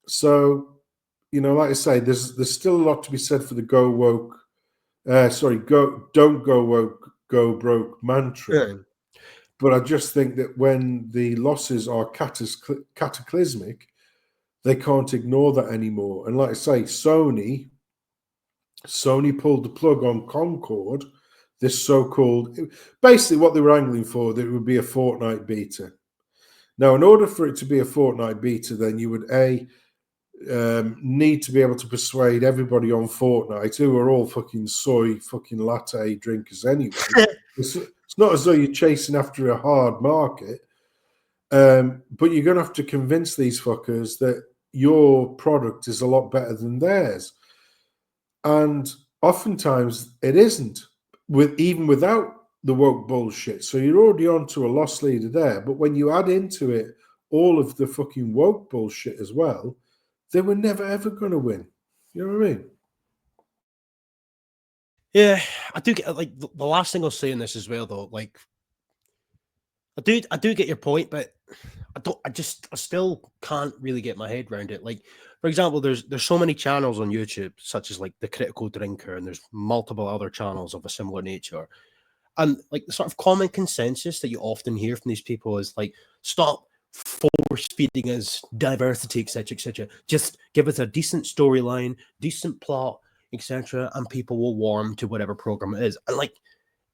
So, like I say, there's still a lot to be said for the go woke don't go woke, go broke mantra. Yeah. But I just think that when the losses are cataclysmic, they can't ignore that anymore. And like I say, Sony pulled the plug on Concord, this so-called, basically what they were angling for, that it would be a fortnight beta. Now, in order for it to be a fortnight beta, then you would need to be able to persuade everybody on Fortnite, who are all fucking soy fucking latte drinkers anyway. It's not as though you're chasing after a hard market, but you're going to have to convince these fuckers that your product is a lot better than theirs. And oftentimes it isn't, even without the woke bullshit. So you're already onto a loss leader there. But when you add into it all of the fucking woke bullshit as well, they were never ever going to win. You know what I mean? Yeah, I do get, like, the last thing I'll say in this as well, though. Like, I do get your point, but I still can't really get my head around it. Like, for example, there's so many channels on YouTube, such as like The Critical Drinker, and there's multiple other channels of a similar nature. And like the sort of common consensus that you often hear from these people is like, stop force feeding us diversity, etc., etc. Just give us a decent storyline, decent plot, etc., and people will warm to whatever program it is. And like,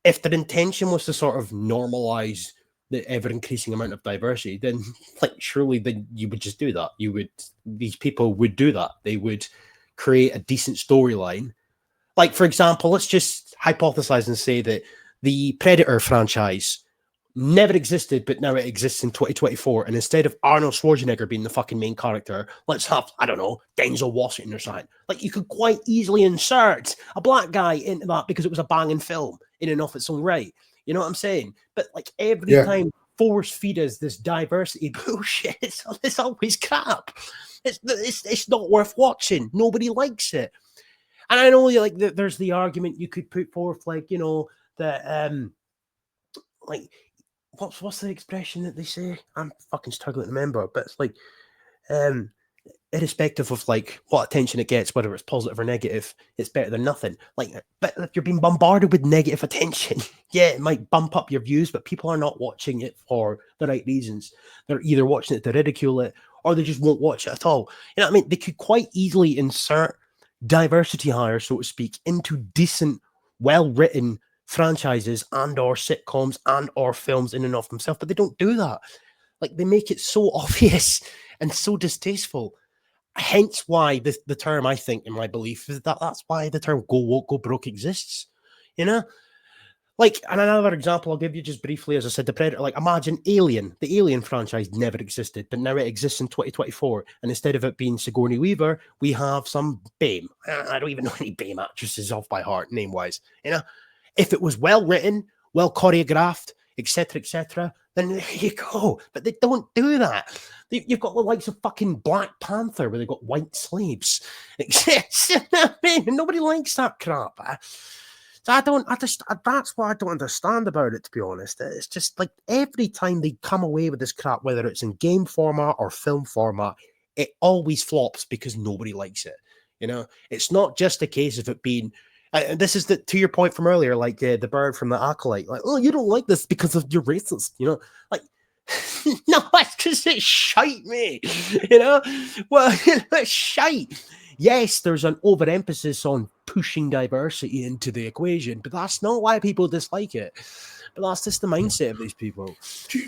if their intention was to sort of normalize the ever increasing amount of diversity, then like surely then you would just do that. These people would do that. They would create a decent storyline. Like, for example, let's just hypothesize and say that the Predator franchise never existed, but now it exists in 2024. And instead of Arnold Schwarzenegger being the fucking main character, let's have, I don't know, Denzel Washington or something. Like, you could quite easily insert a black guy into that because it was a banging film in and of its own right. You know what I'm saying? But like every time force feed us this diversity bullshit, it's always crap. It's not worth watching. Nobody likes it. And I know, like, there's the argument you could put forth, like, you know, that like, what's the expression that they say? I'm fucking struggling to remember, but it's like, irrespective of like what attention it gets, whether it's positive or negative, it's better than nothing. Like, but if you're being bombarded with negative attention, yeah, it might bump up your views, but people are not watching it for the right reasons. They're either watching it to ridicule it, or they just won't watch it at all. You know what I mean? They could quite easily insert diversity hire, so to speak, into decent, well-written franchises and or sitcoms and or films in and of themselves, but they don't do that. Like, they make it so obvious and so distasteful. Hence why the term, I think, in my belief, is that's why the term go woke, go broke exists. You know? Like, and another example I'll give you just briefly, as I said, the Predator. Like, imagine Alien. The Alien franchise never existed, but now it exists in 2024. And instead of it being Sigourney Weaver, we have some BAME. I don't even know any BAME actresses off by heart, name-wise. You know? If it was well written, well choreographed, etc., then there you go. But they don't do that. You've got the likes of fucking Black Panther, where they've got white slaves. Nobody likes that crap. So that's what I don't understand about it, to be honest. It's just like every time they come away with this crap, whether it's in game format or film format, it always flops because nobody likes it. You know, it's not just a case of it being. This is to your point from earlier, like the bird from the Acolyte. Like, oh, you don't like this because of you're racist, you know? Like, no, that's because it's shite, mate. You know? Well, it's shite. Yes, there's an overemphasis on pushing diversity into the equation, but that's not why people dislike it. But that's just the mindset of these people. Do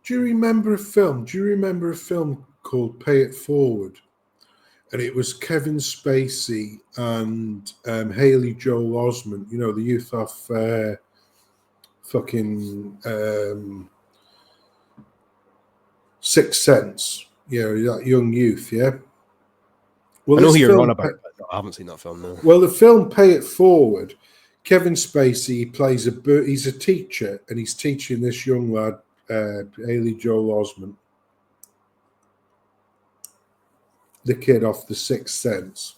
you remember a film? Do you remember a film called Pay It Forward? And it was Kevin Spacey and Haley Joel Osment, you know, the youth off Sixth Sense, you know, that young youth, yeah? Well, I know who you're on about, but no, I haven't seen that film, no. Well, the film Pay It Forward, Kevin Spacey plays he's a teacher, and he's teaching this young lad, Haley Joel Osment, the kid off The Sixth Sense,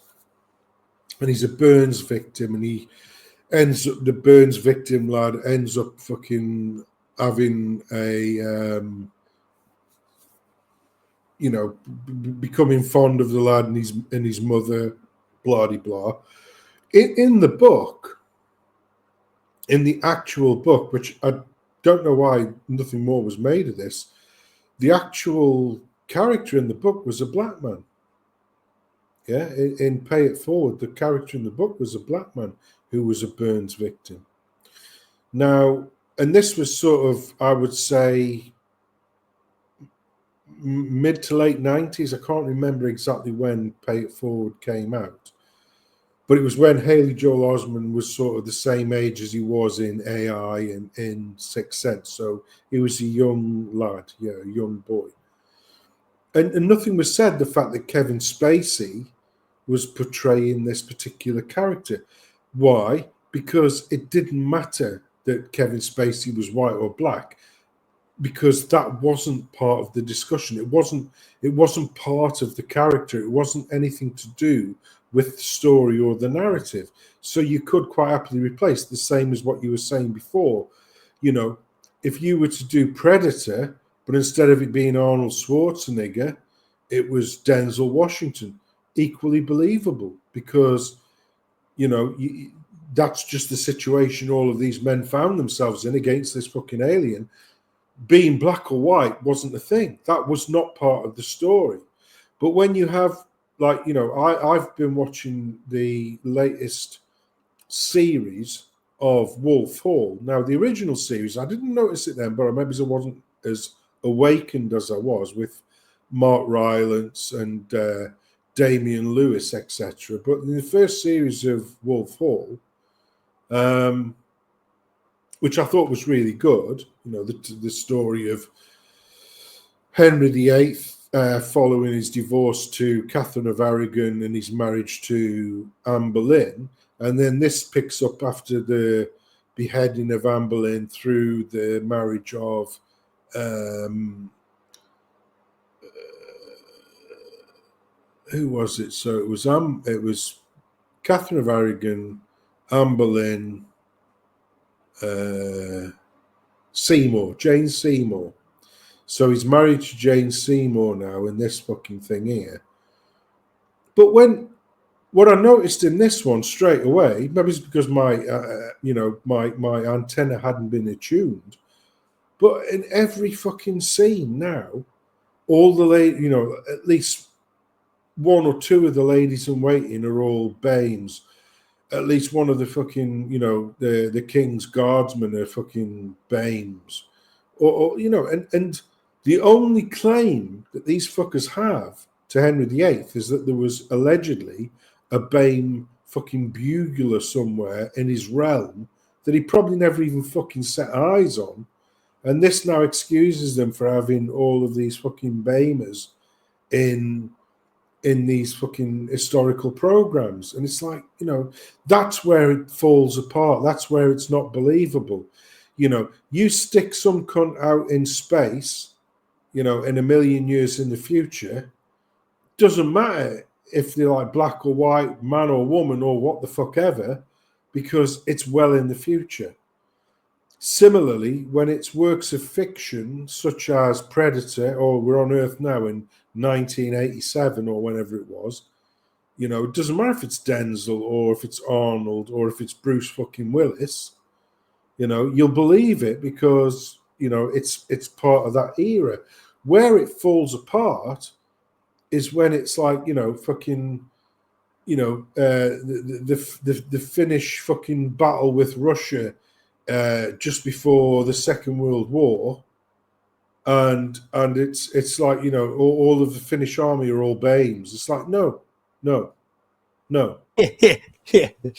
and he's a burns victim, and the burns victim lad ends up fucking having a you know, becoming fond of the lad and his mother, blah de blah. In the book, in the actual book, which I don't know why nothing more was made of this, the actual character in the book was a black man. Yeah, in Pay It Forward, the character in the book was a black man who was a burns victim. Now, and this was sort of, I would say, mid to late 90s. I can't remember exactly when Pay It Forward came out. But it was when Haley Joel Osment was sort of the same age as he was in AI and in Sixth Sense. So he was a young lad, yeah, a young boy. And nothing was said, the fact that Kevin Spacey was portraying this particular character. Why? Because it didn't matter that Kevin Spacey was white or black, because that wasn't part of the discussion. It wasn't part of the character. It wasn't anything to do with the story or the narrative. So you could quite happily replace, the same as what you were saying before. You know, if you were to do Predator, but instead of it being Arnold Schwarzenegger, it was Denzel Washington, equally believable, because, you know, that's just the situation all of these men found themselves in against this fucking alien. Being black or white wasn't a thing. That was not part of the story. But when you have, like, you know, I've been watching the latest series of Wolf Hall. Now, the original series, I didn't notice it then, but maybe I wasn't as awakened as I was with Mark Rylance and Damian Lewis, etc. But in the first series of Wolf Hall, which I thought was really good, you know, the story of Henry VIII following his divorce to Catherine of Aragon and his marriage to Anne Boleyn. And then this picks up after the beheading of Anne Boleyn through the marriage of who was it? So it was Catherine of Aragon, Anne Boleyn, Jane Seymour. So he's married to Jane Seymour now in this fucking thing here. But what I noticed in this one straight away, maybe it's because my my antenna hadn't been attuned, but in every fucking scene now, all the at least one or two of the ladies in waiting are all BAMEs. At least one of the fucking, the King's Guardsmen are fucking BAMEs. Or and the only claim that these fuckers have to Henry VIII is that there was allegedly a BAME fucking bugler somewhere in his realm that he probably never even fucking set eyes on. And this now excuses them for having all of these fucking BAMErs in these fucking historical programs. And it's like, that's where it falls apart. That's where it's not believable. You stick some cunt out in space, in a million years in the future, doesn't matter if they're like black or white, man or woman or what the fuck ever, because it's well in the future. Similarly, when it's works of fiction, such as Predator, or We're on Earth Now in 1987 or whenever it was, it doesn't matter if it's Denzel or if it's Arnold or if it's Bruce fucking Willis, you'll believe it because, it's part of that era. Where it falls apart is when it's like, fucking, the Finnish fucking battle with Russia just before the Second World War, and it's like, all of the Finnish army are all BAMEs. It's like no. Yeah.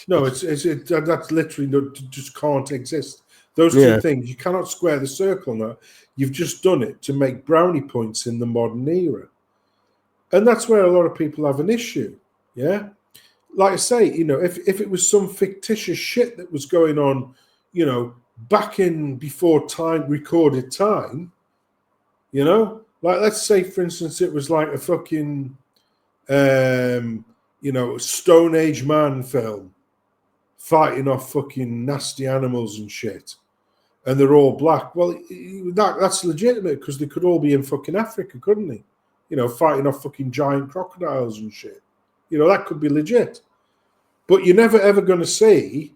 No, that's literally just can't exist. Those two things, you cannot square the circle on that. You've just done it to make brownie points in the modern era. And that's where a lot of people have an issue. Yeah. Like I say, if it was some fictitious shit that was going on, back in before time, recorded time, like let's say, for instance, it was like a fucking, Stone Age man film fighting off fucking nasty animals and shit, and they're all black. Well, that's legitimate because they could all be in fucking Africa, couldn't they? Fighting off fucking giant crocodiles and shit. That could be legit. But you're never ever going to see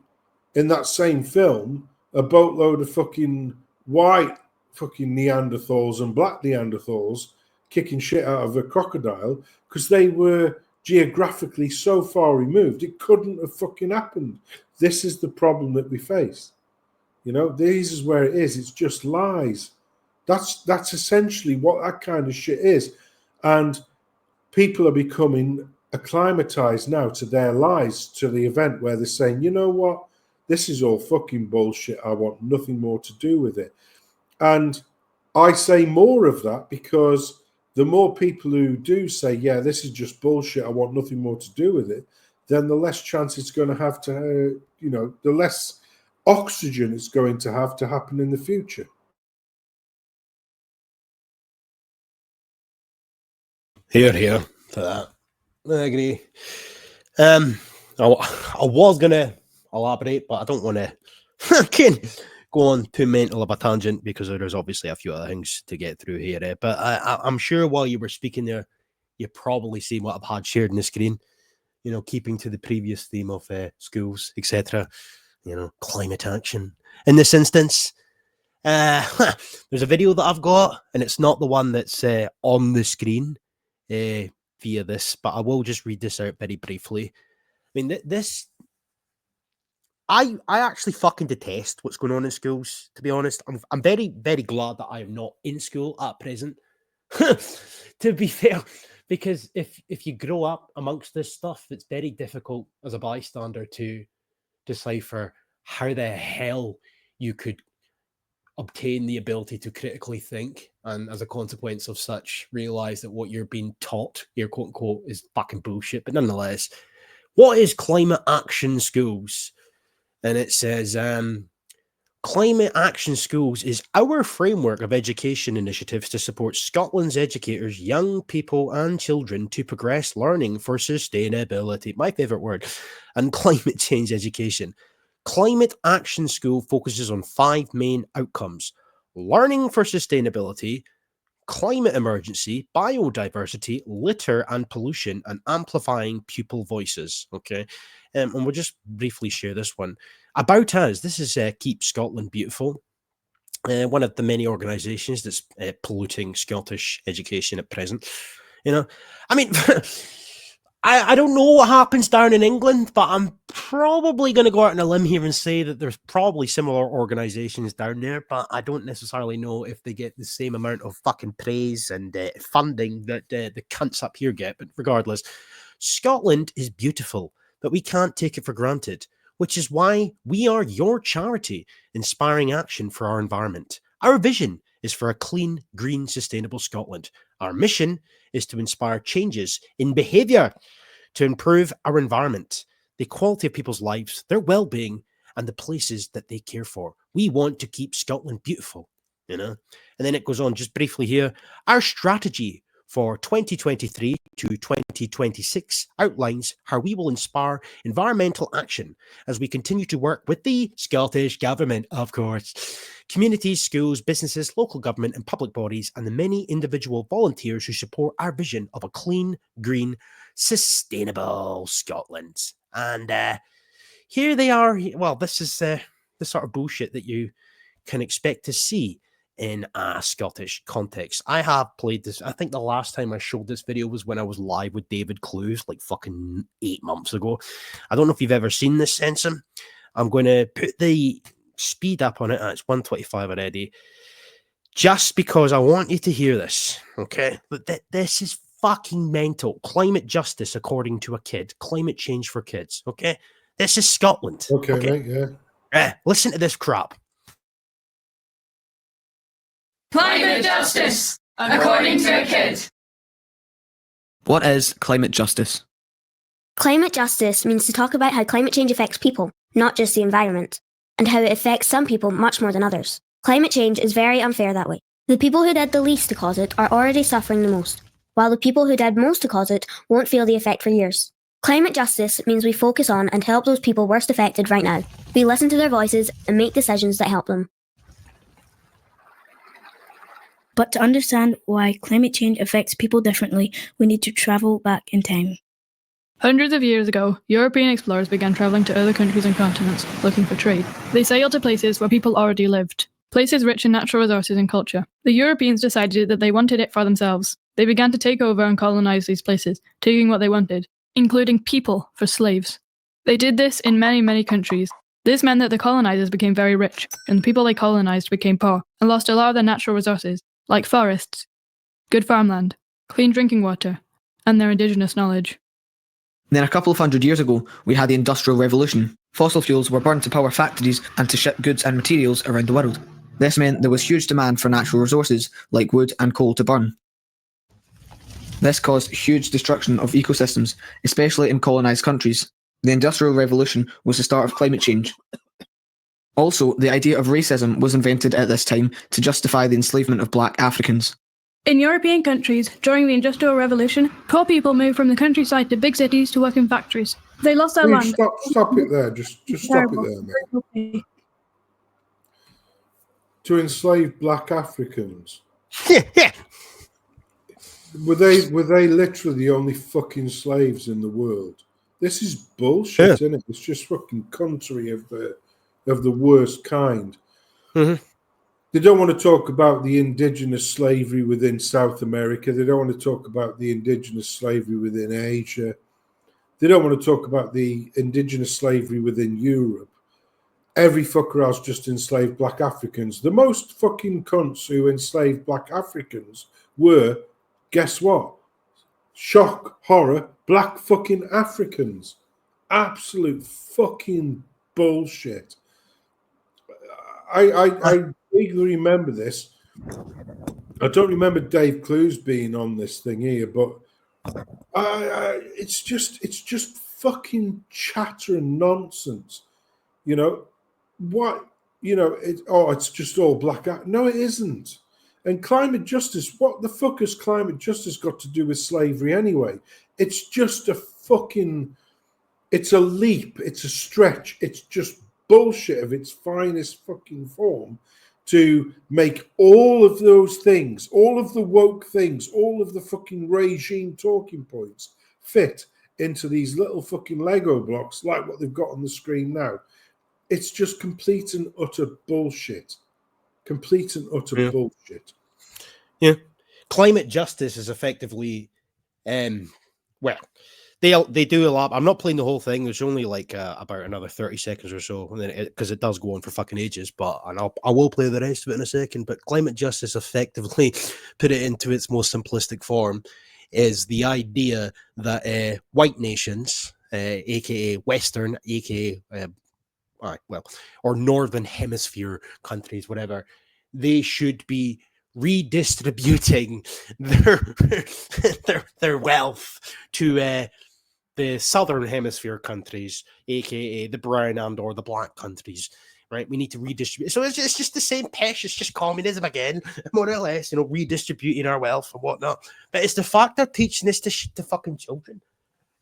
in that same film a boatload of fucking white fucking Neanderthals and black Neanderthals kicking shit out of a crocodile because they were geographically so far removed. It couldn't have fucking happened. This is the problem that we face. You know, this is where it is. It's just lies. That's essentially what that kind of shit is. And people are becoming acclimatized now to their lies, to the event where they're saying, you know what, this is all fucking bullshit. I want nothing more to do with it. And I say more of that because the more people who do say, yeah, this is just bullshit, I want nothing more to do with it, then the less chance it's going to have to, the less oxygen it's going to have to happen in the future. Here for that. I agree. I was going to elaborate, but I don't want to go on too mental of a tangent because there's obviously a few other things to get through here. But I'm sure while you were speaking there, you probably see what I've had shared on the screen, keeping to the previous theme of schools, etc., climate action. In this instance, there's a video that I've got, and it's not the one that's on the screen via this, but I will just read this out very briefly. I mean, I actually fucking detest what's going on in schools, to be honest. I'm very, very glad that I am not in school at present, to be fair, because if you grow up amongst this stuff, it's very difficult as a bystander to decipher how the hell you could obtain the ability to critically think, and as a consequence of such, realize that what you're being taught, your quote unquote, is fucking bullshit. But nonetheless, what is climate action schools? And it says, Climate Action Schools is our framework of education initiatives to support Scotland's educators, young people and children to progress learning for sustainability, my favourite word, and climate change education. Climate Action School focuses on 5 main outcomes: learning for sustainability, climate emergency, biodiversity, litter and pollution, and amplifying pupil voices. Okay. And we'll just briefly share this one. About Us, this is Keep Scotland Beautiful, one of the many organisations that's polluting Scottish education at present. I mean, I don't know what happens down in England, but I'm probably going to go out on a limb here and say that there's probably similar organisations down there, but I don't necessarily know if they get the same amount of fucking praise and funding that the cunts up here get. But regardless, Scotland is beautiful, but we can't take it for granted, which is why we are your charity, inspiring action for our environment. Our vision is for a clean, green, sustainable Scotland. Our mission is to inspire changes in behaviour to improve our environment, the quality of people's lives, their well-being, and the places that they care for. We want to keep Scotland beautiful, And then it goes on just briefly here. Our strategy for 2023 to 2026 outlines how we will inspire environmental action as we continue to work with the Scottish Government, of course, communities, schools, businesses, local government and public bodies, and the many individual volunteers who support our vision of a clean, green, sustainable Scotland. And here they are. Well, this is the sort of bullshit that you can expect to see in a Scottish context. I have played this. I think the last time I showed this video was when I was live with David Clues, like fucking 8 months ago. I don't know if you've ever seen this, Sensum. I'm going to put the speed up on it. It's 125 already. Just because I want you to hear this, okay? But this is fucking mental. Climate justice according to a kid. Climate change for kids, okay? This is Scotland. Okay. Mate, yeah. Listen to this crap. Climate justice, according to a kid. What is climate justice? Climate justice means to talk about how climate change affects people, not just the environment, and how it affects some people much more than others. Climate change is very unfair that way. The people who did the least to cause it are already suffering the most, while the people who did most to cause it won't feel the effect for years. Climate justice means we focus on and help those people worst affected right now. We listen to their voices and make decisions that help them. But to understand why climate change affects people differently, we need to travel back in time. Hundreds of years ago, European explorers began travelling to other countries and continents, looking for trade. They sailed to places where people already lived, places rich in natural resources and culture. The Europeans decided that they wanted it for themselves. They began to take over and colonise these places, taking what they wanted, including people for slaves. They did this in many, many countries. This meant that the colonisers became very rich, and the people they colonised became poor, and lost a lot of their natural resources, like forests, good farmland, clean drinking water, and their indigenous knowledge. Then a couple of hundred years ago, we had the Industrial Revolution. Fossil fuels were burned to power factories and to ship goods and materials around the world. This meant there was huge demand for natural resources like wood and coal to burn. This caused huge destruction of ecosystems, especially in colonised countries. The Industrial Revolution was the start of climate change. Also, the idea of racism was invented at this time to justify the enslavement of black Africans. In European countries, during the Industrial Revolution, poor people moved from the countryside to big cities to work in factories. They lost their land. Stop it there. Just stop it there, mate. Okay. To enslave black Africans. Yeah. Were they literally the only fucking slaves in the world? This is bullshit, isn't it? It's just fucking country of the worst kind. Mm-hmm. They don't want to talk about the indigenous slavery within South America. They don't want to talk about the indigenous slavery within Asia. They don't want to talk about the indigenous slavery within Europe. Every fucker else just enslaved black Africans. The most fucking cunts who enslaved black Africans were, guess what? Shock, horror, black fucking Africans. Absolute fucking bullshit. I vaguely remember this. I don't remember Dave Clues being on this thing here, but it's just fucking chatter and nonsense. You know what? You know it's just all black. No, it isn't. And climate justice. What the fuck has climate justice got to do with slavery anyway? It's just a fucking. It's a leap. It's a stretch. It's just bullshit of its finest fucking form to make all of those things, all of the woke things, all of the fucking regime talking points fit into these little fucking Lego blocks like what they've got on the screen now. It's just complete and utter bullshit. Complete and utter bullshit. Yeah. Climate justice is effectively, they do a lot. I'm not playing the whole thing. There's only like about another 30 seconds or so, and then because it does go on for fucking ages. But I will play the rest of it in a second. But climate justice, effectively, put it into its most simplistic form, is the idea that white nations, aka Western, aka or Northern Hemisphere countries, whatever, they should be redistributing their wealth to the Southern Hemisphere countries, aka the brown and or the black countries, right? We need to redistribute. So it's just the same pish. It's just communism again, more or less, redistributing our wealth and whatnot. But it's the fact they're teaching this to fucking children.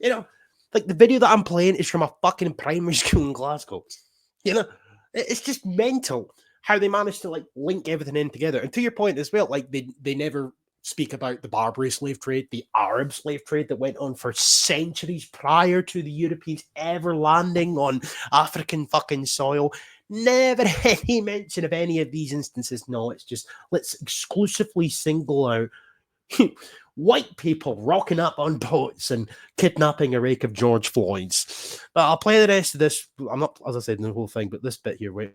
Like the video that I'm playing is from a fucking primary school in Glasgow. It's just mental how they managed to link everything in together. And to your point as well, they never speak about the Barbary slave trade, the Arab slave trade that went on for centuries prior to the Europeans ever landing on African fucking soil. Never any mention of any of these instances. No, it's just let's exclusively single out white people rocking up on boats and kidnapping a rake of George Floyd's. But I'll play the rest of this. I'm not, as I said, in the whole thing, but this bit here, wait.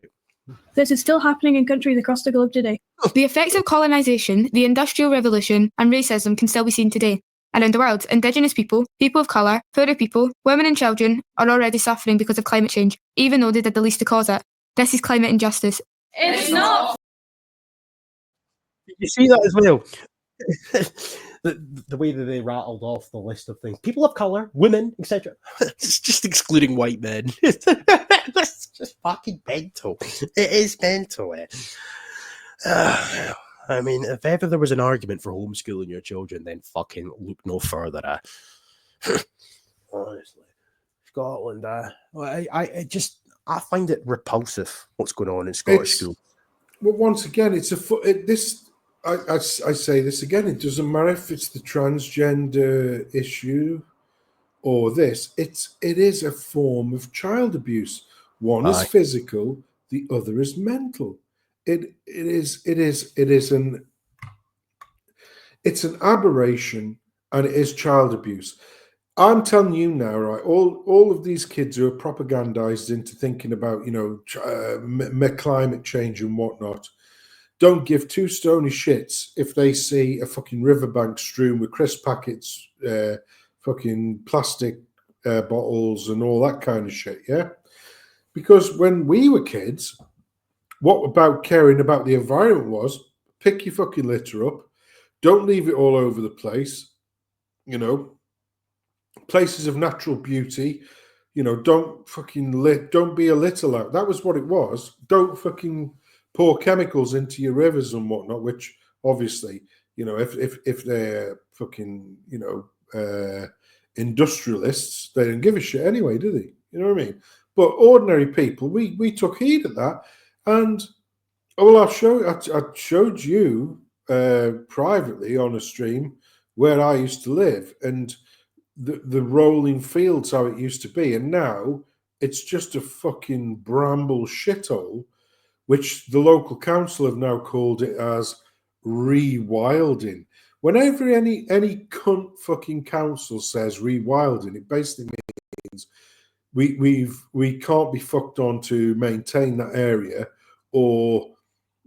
This is still happening in countries across the globe today. The effects of colonisation, the Industrial Revolution, and racism can still be seen today. Around the world, Indigenous people, people of colour, poorer people, women and children are already suffering because of climate change, even though they did the least to cause it. This is climate injustice. It's not. Did you see that as well? The way that they rattled off the list of things. People of colour, women, etc. It's just excluding white men. That's just fucking mental. It is mental. I mean, if ever there was an argument for homeschooling your children, then fucking look no further. Honestly. Scotland, I find it repulsive what's going on in Scottish school. Well, once again, I say this again, it doesn't matter if it's the transgender issue or this. It is a form of child abuse. One is Aye. physical, the other is mental. It's an aberration, and it is child abuse. I'm telling you now, right? All of these kids who are propagandized into thinking about, climate change and whatnot, don't give two stony shits if they see a fucking riverbank strewn with crisp packets, fucking plastic bottles, and all that kind of shit. Yeah, because when we were kids, what about caring about the environment was pick your fucking litter up, don't leave it all over the place. Places of natural beauty. Don't be a litter out. That was what it was. Don't fucking pour chemicals into your rivers and whatnot, which obviously, if they're fucking, industrialists, they don't give a shit anyway, do they? You know what I mean? But ordinary people, we took heed of that. And, I showed you privately on a stream where I used to live, and the rolling fields how it used to be, and now it's just a fucking bramble shithole, which the local council have now called it as rewilding. Whenever any cunt fucking council says rewilding, it basically means we can't be fucked on to maintain that area, or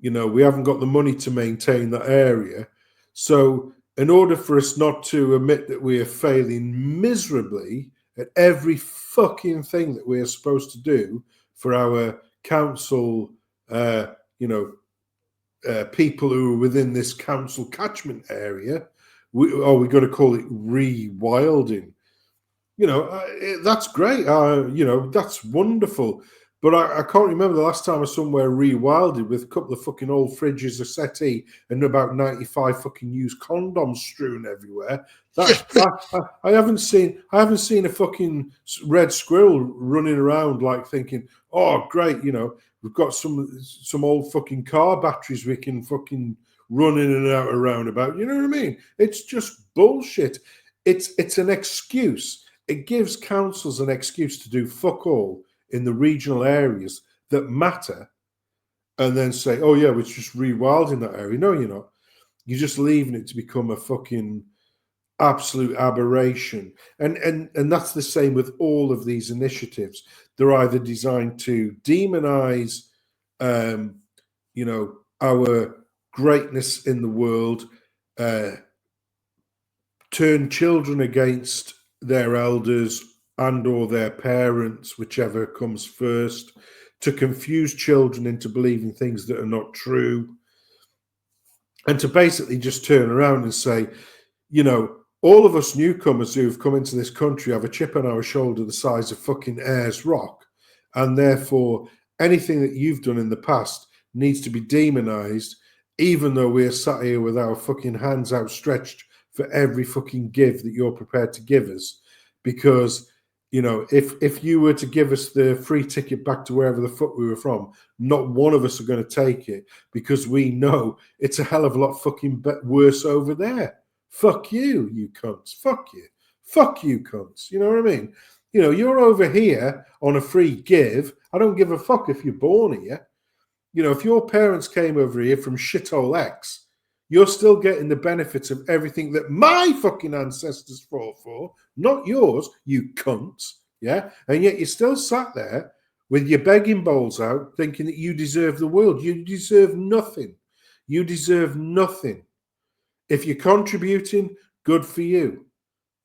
we haven't got the money to maintain that area. So in order for us not to admit that we are failing miserably at every fucking thing that we are supposed to do for our council, people who are within this council catchment area, we got to call it rewilding. That's great. That's wonderful. But I can't remember the last time I was somewhere rewilded with a couple of fucking old fridges, a settee, and about 95 fucking used condoms strewn everywhere. I haven't seen a fucking red squirrel running around like thinking, oh great, we've got some old fucking car batteries we can fucking run in and out around about. You know what I mean? It's just bullshit. It's an excuse. It gives councils an excuse to do fuck all in the regional areas that matter, and then say, oh yeah, we're just rewilding that area. No, you're not. You're just leaving it to become a fucking absolute aberration. And that's the same with all of these initiatives. They're either designed to demonize our greatness in the world, turn children against their elders and or their parents, whichever comes first, to confuse children into believing things that are not true, and to basically just turn around and say, all of us newcomers who've come into this country have a chip on our shoulder the size of fucking Ayers Rock, and therefore anything that you've done in the past needs to be demonized, even though we're sat here with our fucking hands outstretched for every fucking give that you're prepared to give us. Because, if you were to give us the free ticket back to wherever the fuck we were from, not one of us are going to take it, because we know it's a hell of a lot fucking worse over there. Fuck you, you cunts. Fuck you. Fuck you, cunts. You know what I mean? You're over here on a free give. I don't give a fuck if you're born here. If your parents came over here from shithole X, you're still getting the benefits of everything that my fucking ancestors fought for, not yours, you cunts. Yeah? And yet you're still sat there with your begging bowls out thinking that you deserve the world. You deserve nothing. You deserve nothing. If you're contributing, good for you.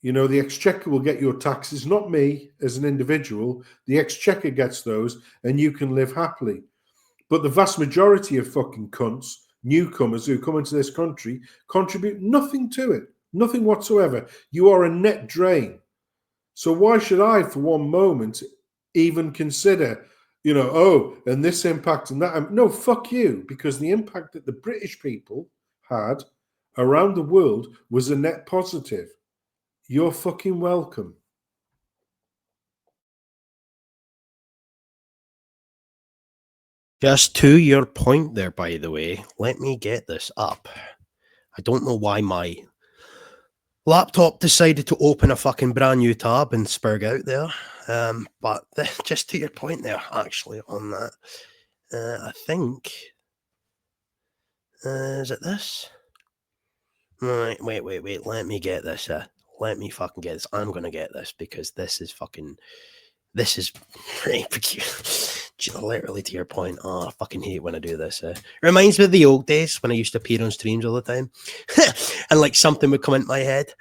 The Exchequer will get your taxes, not me as an individual. The Exchequer gets those, and you can live happily. But the vast majority of fucking cunts, newcomers who come into this country, contribute nothing to it, nothing whatsoever. You are a net drain. So why should I, for one moment, even consider, and this impact and that? No, fuck you, because the impact that the British people had around the world was a net positive. You're fucking welcome. Just to your point there, by the way, let me get this up. I don't know why my Laptop decided to open a fucking brand new tab and spurg out there. But just to your point there, actually, on that, I think, is it this? Right, wait, let me get this. Let me fucking get this. I'm gonna get this because this is pretty peculiar. Literally to your point. Oh, I fucking hate when I do this. Reminds me of the old days when I used to appear on streams all the time. And like something would come into my head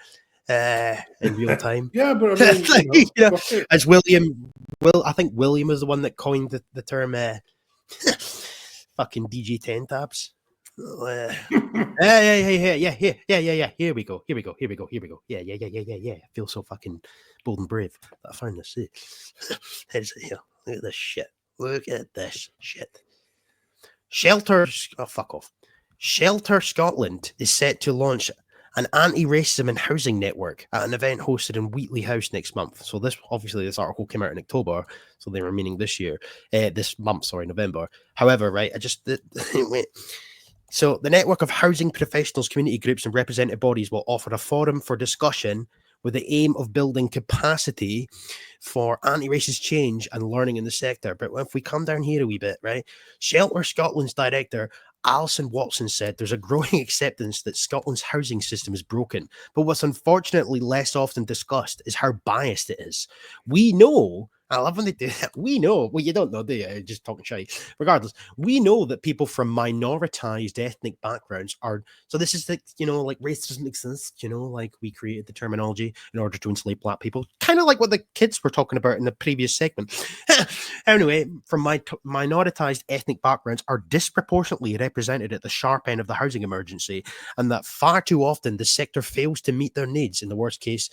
in real time. Yeah, but I mean, as I think William is the one that coined the term fucking DJ 10 tabs. Yeah. Here we go. Yeah. I feel so fucking bold and brave that I found this. Here. Look at this shit. Look at this shit. Fuck off. Shelter Scotland is set to launch an anti-racism and housing network at an event hosted in Wheatley House next month. So this article came out in October, so they were meaning this month, November. However, right, wait. So the network of housing professionals, community groups and representative bodies will offer a forum for discussion with the aim of building capacity for anti-racist change and learning in the sector. But if we come down here a wee bit, right, Shelter Scotland's director, Alison Watson, said there's a growing acceptance that Scotland's housing system is broken. But what's unfortunately less often discussed is how biased it is. We know, I love when they do that. We know, well, you don't know, do you? Just talking shit. Regardless, we know that people from minoritized ethnic backgrounds are, so this is like, like race doesn't exist, like we created the terminology in order to enslave black people. Kind of like what the kids were talking about in the previous segment. Anyway, from minoritized ethnic backgrounds are disproportionately represented at the sharp end of the housing emergency, and that far too often the sector fails to meet their needs. In the worst cases,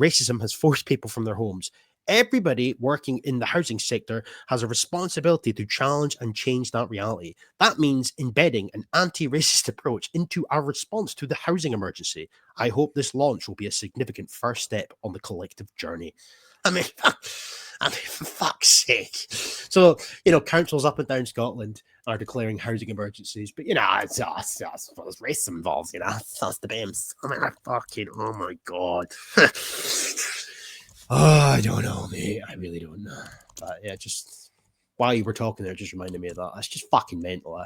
racism has forced people from their homes. Everybody working in the housing sector has a responsibility to challenge and change that reality. That means embedding an anti-racist approach into our response to the housing emergency. I hope this launch will be a significant first step on the collective journey. I mean, for fuck's sake. So, councils up and down Scotland are declaring housing emergencies, but, it's racism involved, that's the BAMS. I mean, oh my God. Oh, I don't know, mate. I really don't know. But yeah, just while you were talking there, just reminded me of that. That's just fucking mental.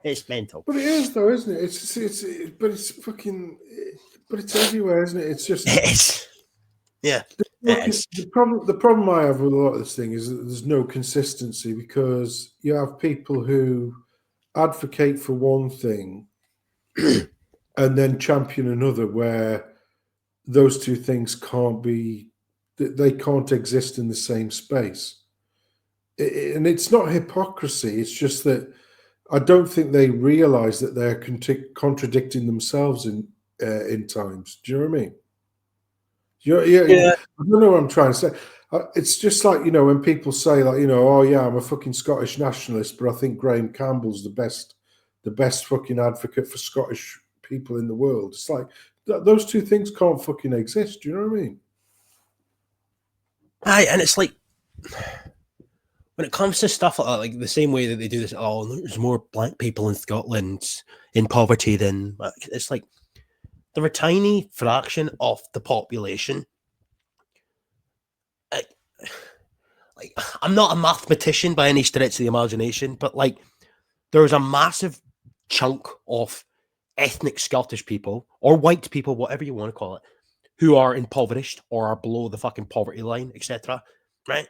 It's mental. But it is, though, isn't it? But it's everywhere, isn't it? It's just. Yeah. The problem I have with a lot of this thing is that there's no consistency, because you have people who advocate for one thing and then champion another, where those two things they can't exist in the same space. And it's not hypocrisy. It's just that I don't think they realize that they're contradicting themselves in times. Do you know what I mean? Yeah. I don't know what I'm trying to say. It's just like, when people say, like, oh yeah, I'm a fucking Scottish nationalist, but I think Graham Campbell's the best fucking advocate for Scottish people in the world. It's like those two things can't fucking exist. Do you know what I mean? Aye, and it's like, when it comes to stuff like that, like the same way that they do this, there's more black people in Scotland in poverty than, it's like, they're a tiny fraction of the population. Like, I'm not a mathematician by any stretch of the imagination, but like, there's a massive chunk of ethnic Scottish people, or white people, whatever you want to call it, who are impoverished or are below the fucking poverty line, etc. Right?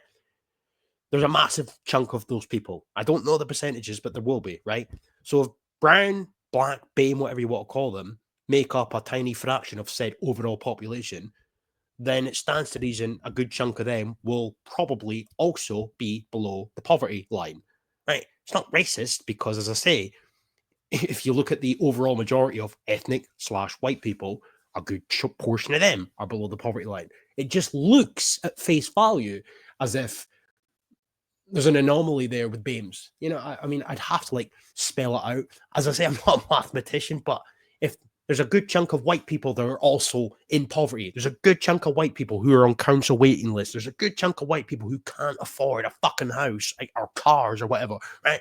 There's a massive chunk of those people. I don't know the percentages, but there will be, right? So if brown, black, BAME, whatever you want to call them, make up a tiny fraction of said overall population, then it stands to reason a good chunk of them will probably also be below the poverty line, right? It's not racist because, as I say, if you look at the overall majority of ethnic/white people, a good portion of them are below the poverty line. It just looks at face value as if there's an anomaly there with BAMEs. I mean, I'd have to spell it out. As I say, I'm not a mathematician, but if there's a good chunk of white people that are also in poverty, there's a good chunk of white people who are on council waiting lists, there's a good chunk of white people who can't afford a fucking house, or cars or whatever, right?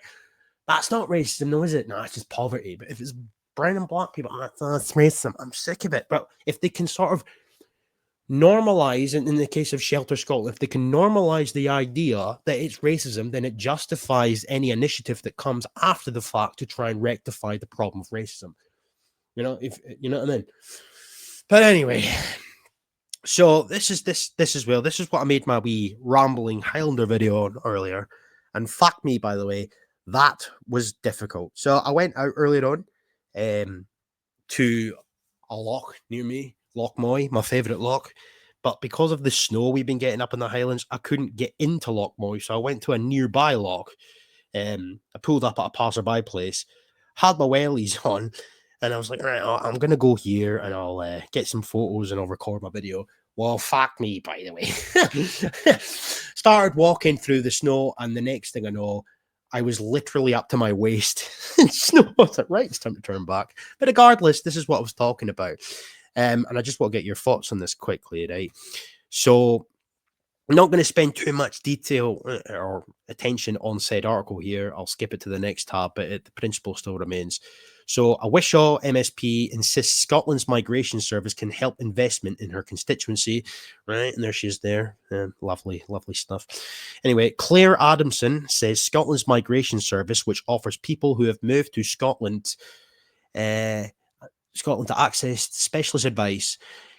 That's not racism, though, is it? No, it's just poverty. But if it's brown and black people. That's racism. I'm sick of it. But if they can sort of normalise, in the case of Shelter Scotland, if they can normalise the idea that it's racism, then it justifies any initiative that comes after the fact to try and rectify the problem of racism. You know, if you know what I mean. But anyway, so this is what I made my wee rambling Highlander video on earlier. And fuck me, by the way, that was difficult. So I went out earlier on to a loch near me, Loch Moy, my favourite loch. But because of the snow we've been getting up in the Highlands, I couldn't get into Loch Moy. So I went to a nearby loch. I pulled up at a passerby place, had my wellies on, and I was like, right, I'm going to go here and I'll get some photos and I'll record my video. Well, fuck me, by the way. Started walking through the snow, and the next thing I know, I was literally up to my waist in snow. I was like, right, it's time to turn back. But regardless, this is what I was talking about. And I just want to get your thoughts on this quickly, right? So I'm not going to spend too much detail or attention on said article here. I'll skip it to the next tab, but the principle still remains. So a Wishaw MSP insists Scotland's migration service can help investment in her constituency, right? And there she is there. Lovely, lovely stuff. Anyway, Claire Adamson says Scotland's migration service, which offers people who have moved to Scotland to access specialist advice,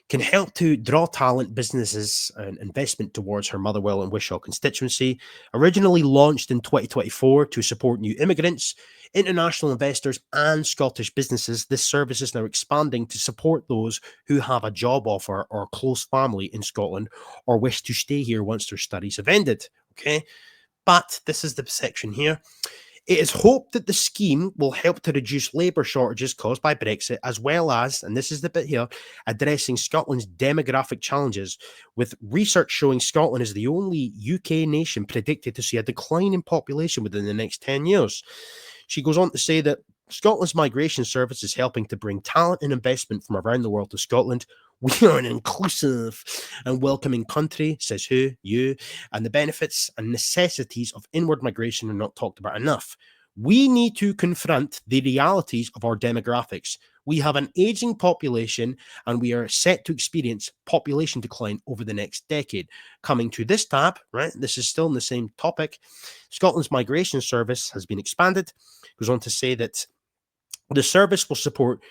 can help to draw talent, businesses, and investment towards her Motherwell and Wishaw constituency. Originally launched in 2024 to support new immigrants, international investors, and Scottish businesses, this service is now expanding to support those who have a job offer or close family in Scotland or wish to stay here once their studies have ended. Okay, but this is the section here. It is hoped that the scheme will help to reduce labour shortages caused by Brexit, as well as, and this is the bit here, addressing Scotland's demographic challenges, with research showing Scotland is the only UK nation predicted to see a decline in population within the next 10 years. She goes on to say that Scotland's migration service is helping to bring talent and investment from around the world to Scotland. We are an inclusive and welcoming country, says who? You. And the benefits and necessities of inward migration are not talked about enough. We need to confront the realities of our demographics. We have an aging population and we are set to experience population decline over the next decade. Coming to this tab, right? This is still in the same topic. Scotland's migration service has been expanded. Goes on to say that the service will support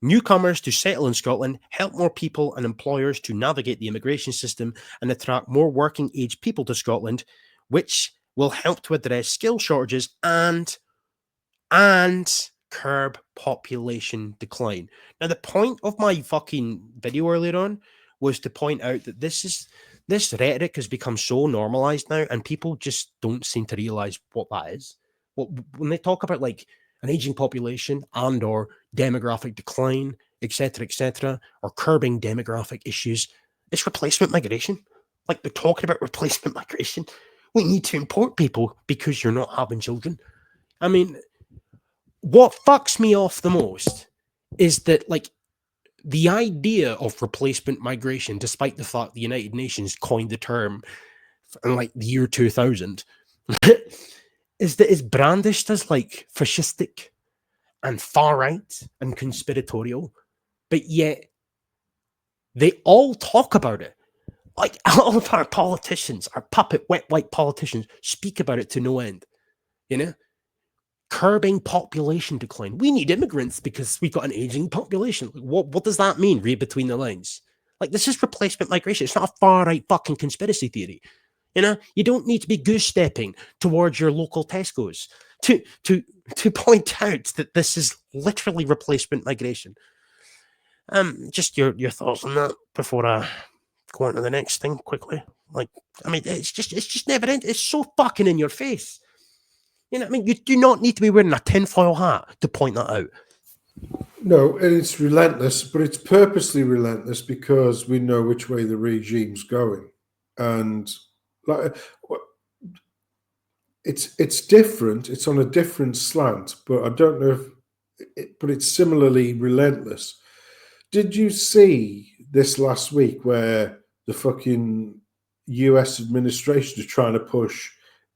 newcomers to settle in Scotland, help more people and employers to navigate the immigration system, and attract more working age people to Scotland, which will help to address skill shortages and curb population decline. Now, the point of my fucking video earlier on was to point out that this rhetoric has become so normalized now, and people just don't seem to realize what that is. When they talk about like an aging population and or demographic decline, etc., or curbing demographic issues, it's replacement migration. Like, they're talking about replacement migration. We need to import people because you're not having children. I mean, what fucks me off the most is that, like, the idea of replacement migration, despite the fact the United Nations coined the term in like the year 2000, is that it's brandished as like fascistic and far right and conspiratorial, but yet they all talk about it. Like, all of our politicians, our puppet wet white politicians, speak about it to no end. You know, curbing population decline. We need immigrants because we've got an aging population. Like, what does that mean? Read between the lines. Like, this is replacement migration. It's not a far right fucking conspiracy theory. You know, you don't need to be goose stepping towards your local Tesco's to point out that this is literally replacement migration. Just your thoughts on that before I go on to the next thing quickly. Like, I mean, it's just never ending. It's so fucking in your face. You know what I mean? You do not need to be wearing a tinfoil hat to point that out. No, and it's relentless, but it's purposely relentless because we know which way the regime's going. And like, it's different. It's on a different slant, but I don't know if but it's similarly relentless. Did you see this last week where the fucking US administration is trying to push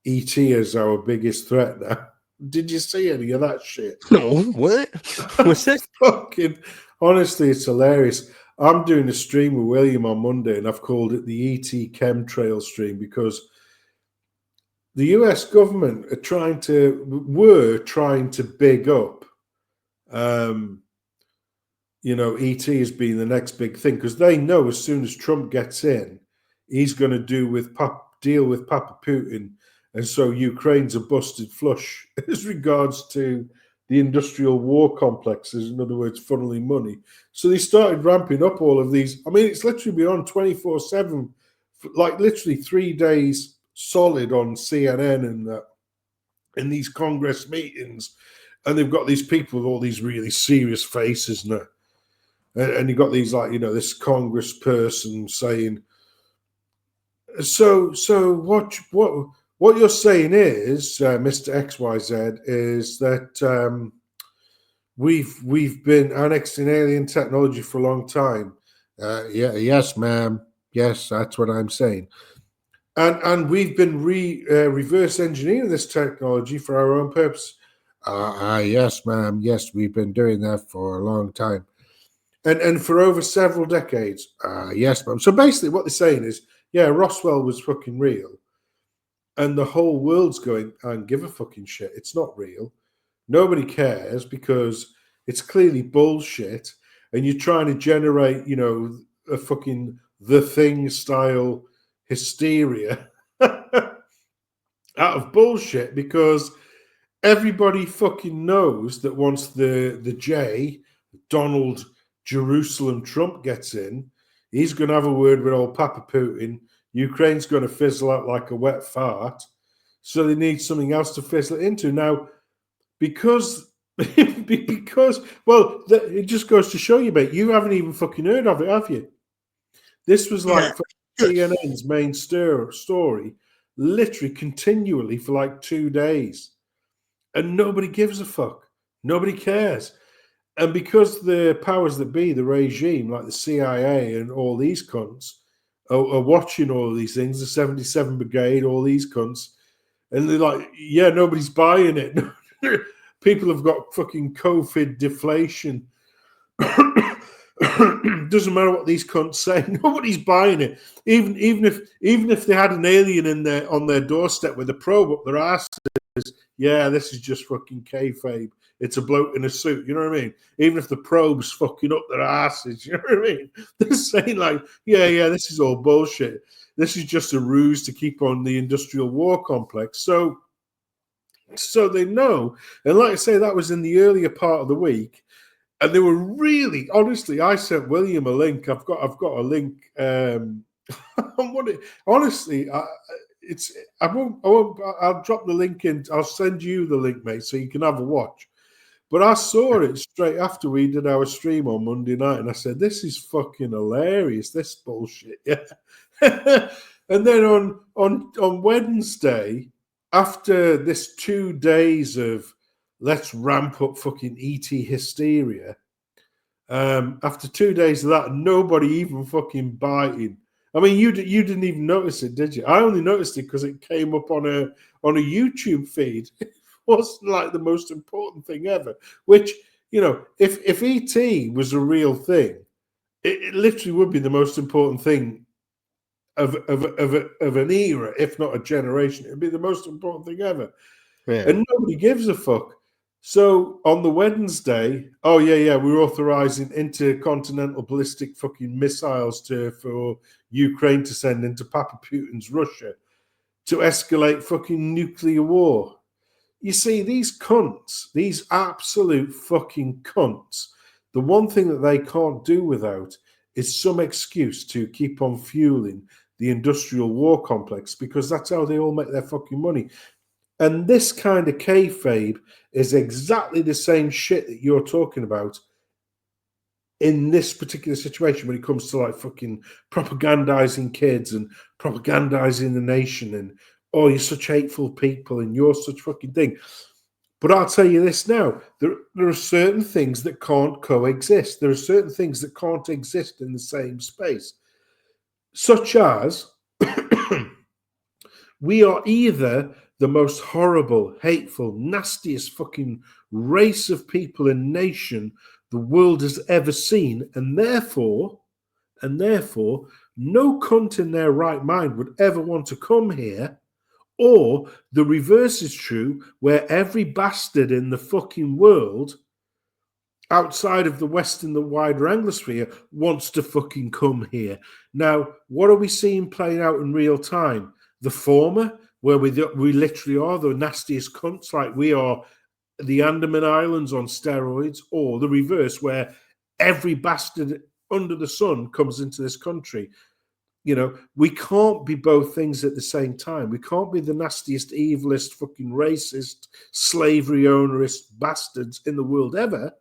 ET as our biggest threat now? Did you see any of that shit? No, what? What's this? Fucking honestly, it's hilarious. I'm doing a stream with William on Monday, and I've called it the ET chemtrail stream because the US government were trying to big up, ET as being the next big thing because they know as soon as Trump gets in, he's going to deal with Papa Putin, and so Ukraine's a busted flush as regards to the industrial war complexes. In other words, funneling money. So they started ramping up all of these. I mean, it's literally been on 24/7, like literally 3 days solid on CNN and in these Congress meetings, and they've got these people with all these really serious faces and you've got these this Congress person saying, so what you're saying is, Mr. XYZ, is that we've been annexing alien technology for a long time. Yes, ma'am. Yes, that's what I'm saying. And we've been reverse engineering this technology for our own purpose. Yes, ma'am. Yes, we've been doing that for a long time. And for over several decades. Yes, ma'am. So basically what they're saying is, yeah, Roswell was fucking real. And the whole world's going, I don't give a fucking shit. It's not real. Nobody cares because it's clearly bullshit. And you're trying to generate, a fucking The Thing style hysteria out of bullshit because everybody fucking knows that once the Donald Jerusalem Trump gets in, he's going to have a word with old Papa Putin. Ukraine's going to fizzle out like a wet fart. So they need something else to fizzle it into. Now, because it just goes to show you, mate, you haven't even fucking heard of it, have you? This was like CNN's main story, literally continually for like 2 days. And nobody gives a fuck. Nobody cares. And because the powers that be, the regime, like the CIA and all these cunts, are watching all of these things, the 77 Brigade, all these cunts, and they're like, yeah, nobody's buying it. People have got fucking COVID deflation. Doesn't matter what these cunts say, nobody's buying it. Even if they had an alien on their doorstep with a probe up their ass, yeah, this is just fucking kayfabe. It's a bloke in a suit, you know what I mean? Even if the probe's fucking up their asses, you know what I mean? They're saying like, yeah, this is all bullshit. This is just a ruse to keep on the industrial war complex. So they know. And like I say, that was in the earlier part of the week. And they were really, honestly, I sent William a link. I've got a link. Honestly, I'll drop the link in. I'll send you the link, mate, so you can have a watch. But I saw it straight after we did our stream on Monday night, and I said, this is fucking hilarious, this bullshit. Yeah. And then on Wednesday, after this 2 days of let's ramp up fucking ET hysteria, after 2 days of that, nobody even fucking biting. I mean, you didn't even notice it, did you? I only noticed it because it came up on a YouTube feed. It wasn't like the most important thing ever. Which, if ET was a real thing, it literally would be the most important thing of an era, if not a generation. It'd be the most important thing ever. Yeah. And nobody gives a fuck. So on the Wednesday, we're authorizing intercontinental ballistic fucking missiles for Ukraine to send into Papa Putin's Russia to escalate fucking nuclear war. You see, these cunts, these absolute fucking cunts, the one thing that they can't do without is some excuse to keep on fueling the industrial war complex, because that's how they all make their fucking money. And this kind of kayfabe is exactly the same shit that you're talking about in this particular situation when it comes to like fucking propagandizing kids and propagandizing the nation and, oh, you're such hateful people and you're such fucking thing. But I'll tell you this now, there are certain things that can't coexist. There are certain things that can't exist in the same space, such as we are either the most horrible, hateful, nastiest fucking race of people and nation the world has ever seen, and therefore, no cunt in their right mind would ever want to come here. Or the reverse is true, where every bastard in the fucking world outside of the West and the wider Anglosphere wants to fucking come here. Now, what are we seeing playing out in real time? The former, where we literally are the nastiest cunts, like we are the Andaman Islands on steroids, or the reverse, where every bastard under the sun comes into this country. You know, we can't be both things at the same time. We can't be the nastiest, evilest, fucking racist, slavery onerous bastards in the world ever,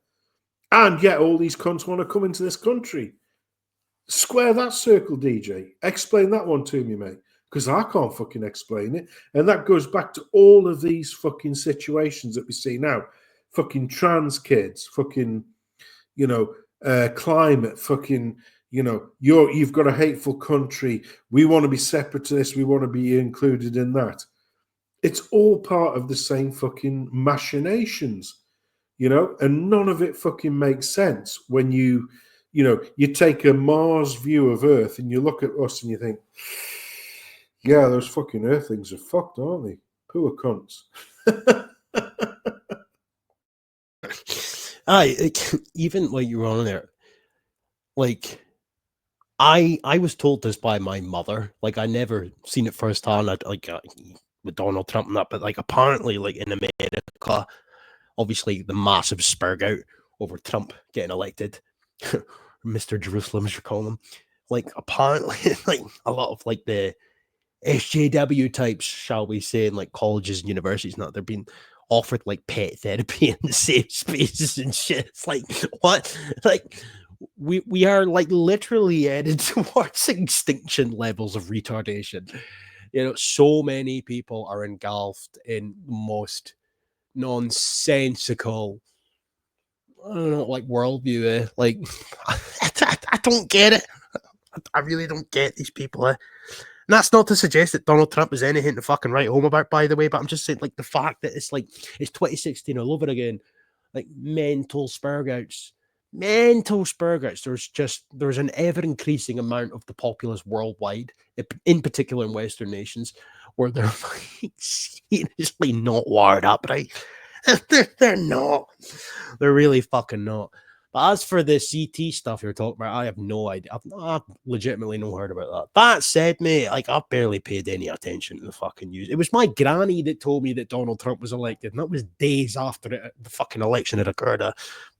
and yet all these cunts want to come into this country. Square that circle, DJ. Explain that one to me, mate. Because I can't fucking explain it. And that goes back to all of these fucking situations that we see now. Fucking trans kids, fucking, you know, climate, fucking, you know, you've got a hateful country. We want to be separatists. We want to be included in that. It's all part of the same fucking machinations. You know, and none of it fucking makes sense when you take a Mars view of Earth and you look at us and you think, yeah, those fucking Earthlings are fucked, aren't they? Poor cunts. Even like you were on there, like I was told this by my mother. Like I never seen it firsthand. With Donald Trump and that, but like apparently, like in America, obviously the massive spurg out over Trump getting elected, Mr. Jerusalem, as you call him. Like apparently, like a lot of like the SJW types, shall we say, in like colleges and universities, they're being offered like pet therapy in the safe spaces and shit. It's like what? Like we are like literally headed towards extinction levels of retardation. You know, so many people are engulfed in the most nonsensical, I don't know, like worldview. Like I don't get it. I really don't get these people. And that's not to suggest that Donald Trump is anything to fucking write home about, by the way. But I'm just saying, like the fact that it's 2016 all over again, like mental spurgouts. There's an ever increasing amount of the populace worldwide, in particular in Western nations, where they're like seriously not wired up, right? They're not. They're really fucking not. But as for the CT stuff you're talking about, I have no idea. I've legitimately no heard about that. That said, mate, like I've barely paid any attention to the fucking news. It was my granny that told me that Donald Trump was elected, and that was days after the fucking election had occurred. I've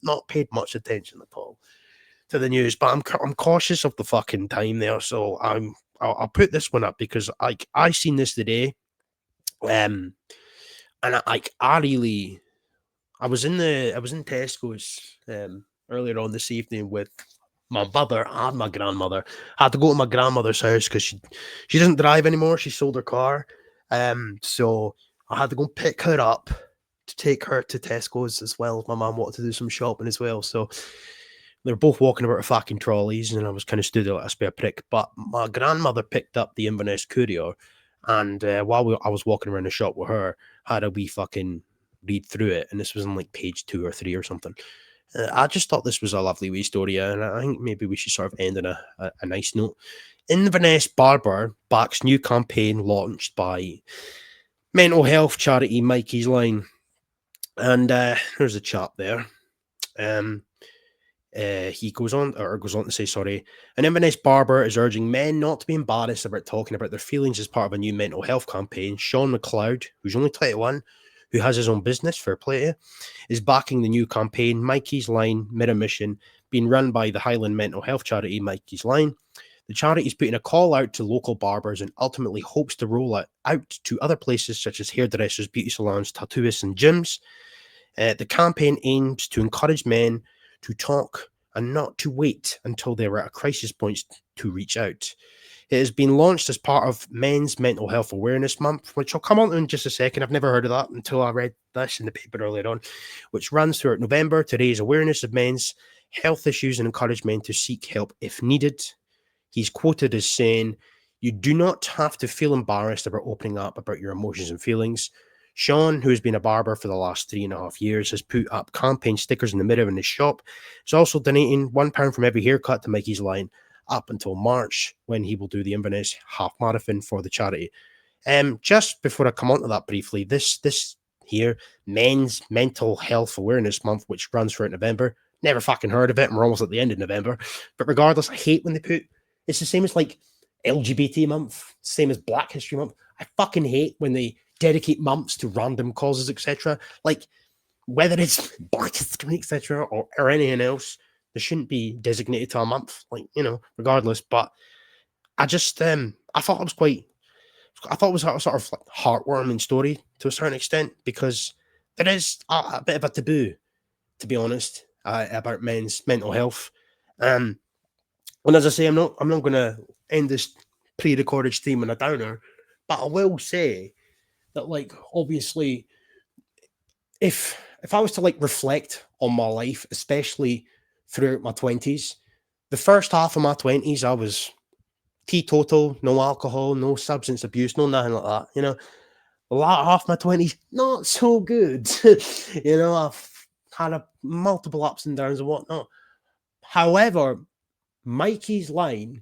not paid much attention at all to the news, but I'm cautious of the fucking time there. So I'll put this one up because I seen this today, and I was in Tesco's earlier on this evening with my mother and my grandmother. I had to go to my grandmother's house because she doesn't drive anymore. She sold her car. So I had to go pick her up to take her to Tesco's as well. My mum wanted to do some shopping as well. So they were both walking about with fucking trolleys, and I was kind of stood there like a spare prick. But my grandmother picked up the Inverness Courier, and while I was walking around the shop with her, had a wee fucking read through it, and this was on like page 2 or 3 or something. I just thought this was a lovely wee story, and I think maybe we should sort of end on a nice note. Inverness Barber backs new campaign launched by mental health charity Mikey's Line, and there's a chat there. He goes on to say, sorry, an Inverness barber is urging men not to be embarrassed about talking about their feelings as part of a new mental health campaign. Sean McLeod, who's only 21, who has his own business, fair play to you, is backing the new campaign, Mikey's Line Mirror Mission, being run by the Highland mental health charity Mikey's Line. The charity is putting a call out to local barbers and ultimately hopes to roll it out to other places such as hairdressers, beauty salons, tattooists and gyms. The campaign aims to encourage men to talk and not to wait until they're at a crisis point to reach out. It has been launched as part of Men's Mental Health Awareness Month, which I'll come on to in just a second. I've never heard of that until I read this in the paper earlier on, which runs throughout November to raise awareness of men's health issues and encourage men to seek help if needed. He's quoted as saying, You do not have to feel embarrassed about opening up about your emotions and feelings. Sean, who has been a barber for the last 3.5 years, has put up campaign stickers in the mirror in his shop. He's also donating £1 from every haircut to Mikey's Line up until March, when he will do the Inverness half marathon for the charity. Just before I come on to that briefly, this here, Men's Mental Health Awareness Month, which runs throughout November. Never fucking heard of it, and we're almost at the end of November. But regardless, I hate when they put, it's the same as like LGBT month, same as Black History Month. I fucking hate when they dedicate months to random causes, etc. Like, whether it's Black History, etc., or anything else, there shouldn't be designated to a month, like, you know, regardless. But I just, I thought it was a sort of like heartwarming story to a certain extent, because there is a bit of a taboo, to be honest, about men's mental health. And as I say, I'm not going to end this pre-recorded stream on a downer, but I will say that, like, obviously, if I was to like reflect on my life, especially throughout my 20s, the first half of my 20s, I was teetotal, no alcohol, no substance abuse, no nothing like that. You know, the latter half of my 20s, not so good. You know, I've had multiple ups and downs and whatnot. However, Mikey's Line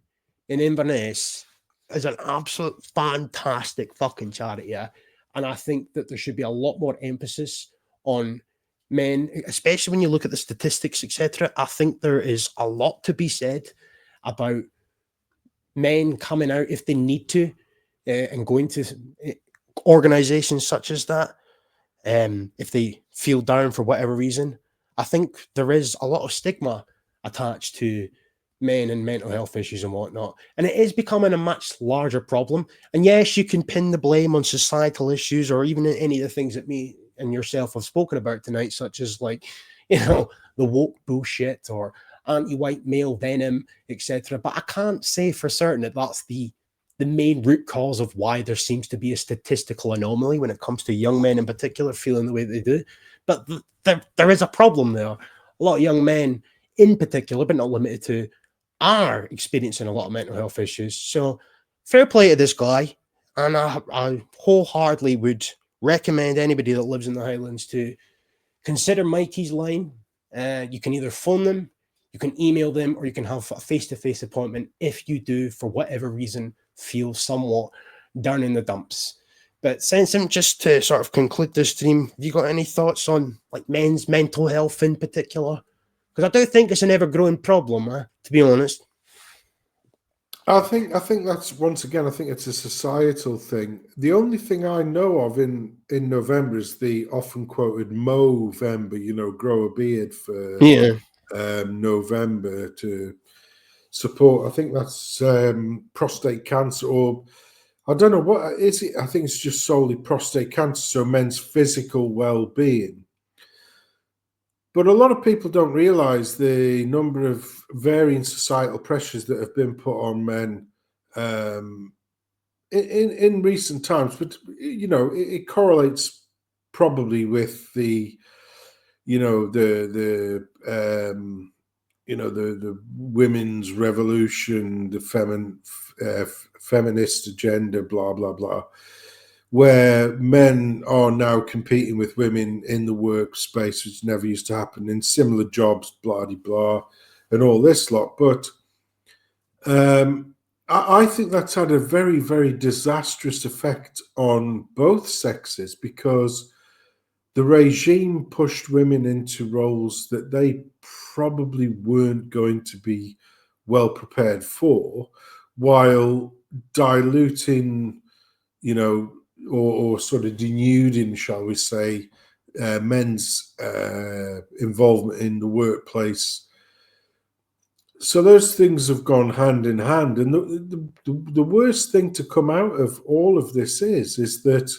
in Inverness is an absolute fantastic fucking charity, yeah. And I think that there should be a lot more emphasis on men, especially when you look at the statistics, etc. I think there is a lot to be said about men coming out if they need to, and going to organizations such as that, if they feel down for whatever reason. I think there is a lot of stigma attached to men and mental health issues and whatnot, and it is becoming a much larger problem. And yes, you can pin the blame on societal issues, or even any of the things that me and yourself have spoken about tonight, such as, like, you know, the woke bullshit or anti-white male venom, etc. But I can't say for certain that that's the main root cause of why there seems to be a statistical anomaly when it comes to young men in particular feeling the way they do. But there is a problem there. A lot of young men in particular, but not limited to, are experiencing a lot of mental health issues. So fair play to this guy. And I wholeheartedly would recommend anybody that lives in the Highlands to consider Mikey's Line. You can either phone them, you can email them, or you can have a face-to-face appointment if you do, for whatever reason, feel somewhat down in the dumps. But Sensum, just to sort of conclude this stream, have you got any thoughts on, like, men's mental health in particular? Because I do think it's an ever-growing problem, to be honest. I think that's, once again, I think it's a societal thing. The only thing I know of in November is the often quoted Movember, you know, grow a beard for November to support. I think that's prostate cancer, or I don't know what is it. I think it's just solely prostate cancer, so men's physical well-being. But a lot of people don't realize the number of varying societal pressures that have been put on men in recent times. But, you know, it correlates probably with the, you know, the women's revolution, the feminist agenda, blah blah blah, where men are now competing with women in the workspace, which never used to happen, in similar jobs, blah de blah, and all this lot. But I think that's had a very, very disastrous effect on both sexes, because the regime pushed women into roles that they probably weren't going to be well prepared for, while diluting, you know, or sort of denuding, shall we say, men's involvement in the workplace. So those things have gone hand in hand. And the worst thing to come out of all of this is that,